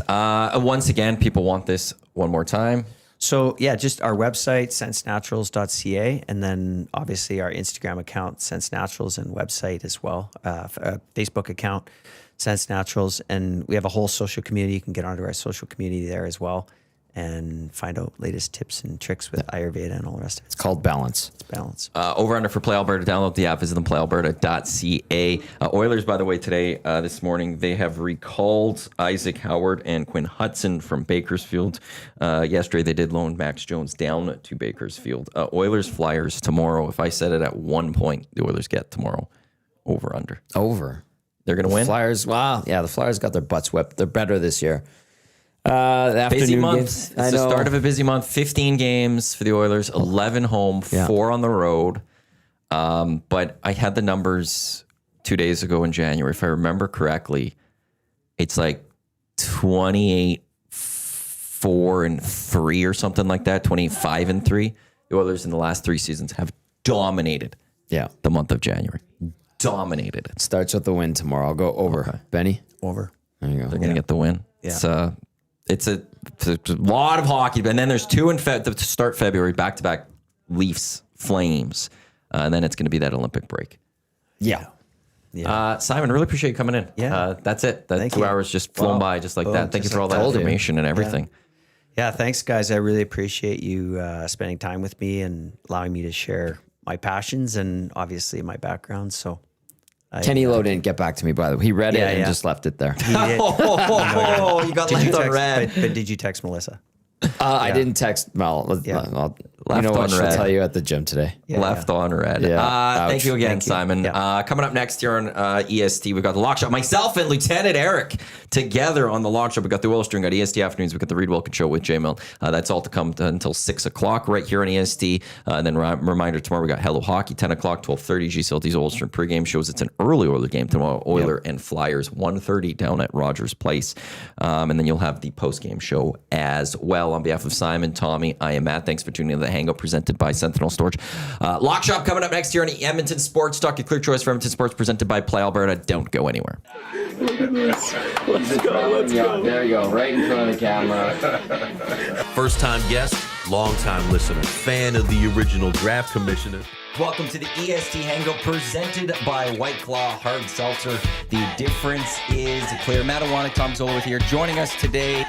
Once again, people want this one more time. So yeah, just our website, sensenaturals.ca, and then obviously our Instagram account, Sense Naturals, and website as well, Facebook account, Sense Naturals, and we have a whole social community. You can get onto our social community there as well and find out latest tips and tricks with Ayurveda and all the rest of it. It's called balance. It's balance. Over under for Play Alberta. Download the app. Visit them, playalberta.ca. Oilers, by the way, today, this morning, they have recalled Isaac Howard and Quinn Hudson from Bakersfield. Yesterday, they did loan Max Jones down to Bakersfield. Oilers Flyers tomorrow. If I set it at 1 point, the Oilers get tomorrow. Over under. Over. They're going to win? Flyers, wow. Yeah, the Flyers got their butts whipped. They're better this year. Busy month. Games, It's the start of a busy month. 15 games for the Oilers, 11 home, 4 on the road. But I had the numbers 2 days ago in January. If I remember correctly, it's like 28, 4 and 3 or something like that. 25 and 3. The Oilers in the last 3 seasons have dominated the month of January. Dominated it. Starts with the win tomorrow. I'll go over. Okay. Benny? Over. There you go. They're going to get the win. Yeah. It's a lot of hockey. And then there's 2 to start February, back-to-back Leafs, Flames. And then it's going to be that Olympic break. Yeah. Simon, really appreciate you coming in. Yeah. That's it. That 2 hours just flown by just like that. Thank you for all that information and everything. Yeah, thanks, guys. I really appreciate you spending time with me and allowing me to share my passions and obviously my background. So, Kenny Lowe didn't get back to me, by the way. He read it and just left it there. You got left on red. But did you text Melissa? I didn't text Mel. You know what she'll tell you at the gym today. Left on red. Thank you again, Simon. Coming up next here on EST, we've got the Lock Shop. Myself and Lieutenant Eric together on the Lock Shop. We've got the Oil String, we've got EST Afternoons, we've got the Reed Wilkins Show with J Mill. That's all to come until 6 o'clock right here on EST. And then reminder, tomorrow we got Hello Hockey, 10 o'clock, 12:30. GCLT's Oil String pregame shows. It's an early Oiler game tomorrow. Oiler and Flyers, 1:30 down at Rogers Place. And then you'll have the postgame show as well. On behalf of Simon, Tommy, I am Matt. Thanks for tuning in to the Hangout presented by Sentinel Storage. Lock Shop coming up next year on Edmonton Sports Talk. Your clear choice for Edmonton Sports presented by Play Alberta. Don't go anywhere. Look at this. Let's go. There you go, right in front of the camera. First-time guest, long-time listener, fan of the original draft commissioner. Welcome to the EST Hangout presented by White Claw Hard Seltzer. The difference is clear. Matt Iwanyk, Tom Gazzola with here. Joining us today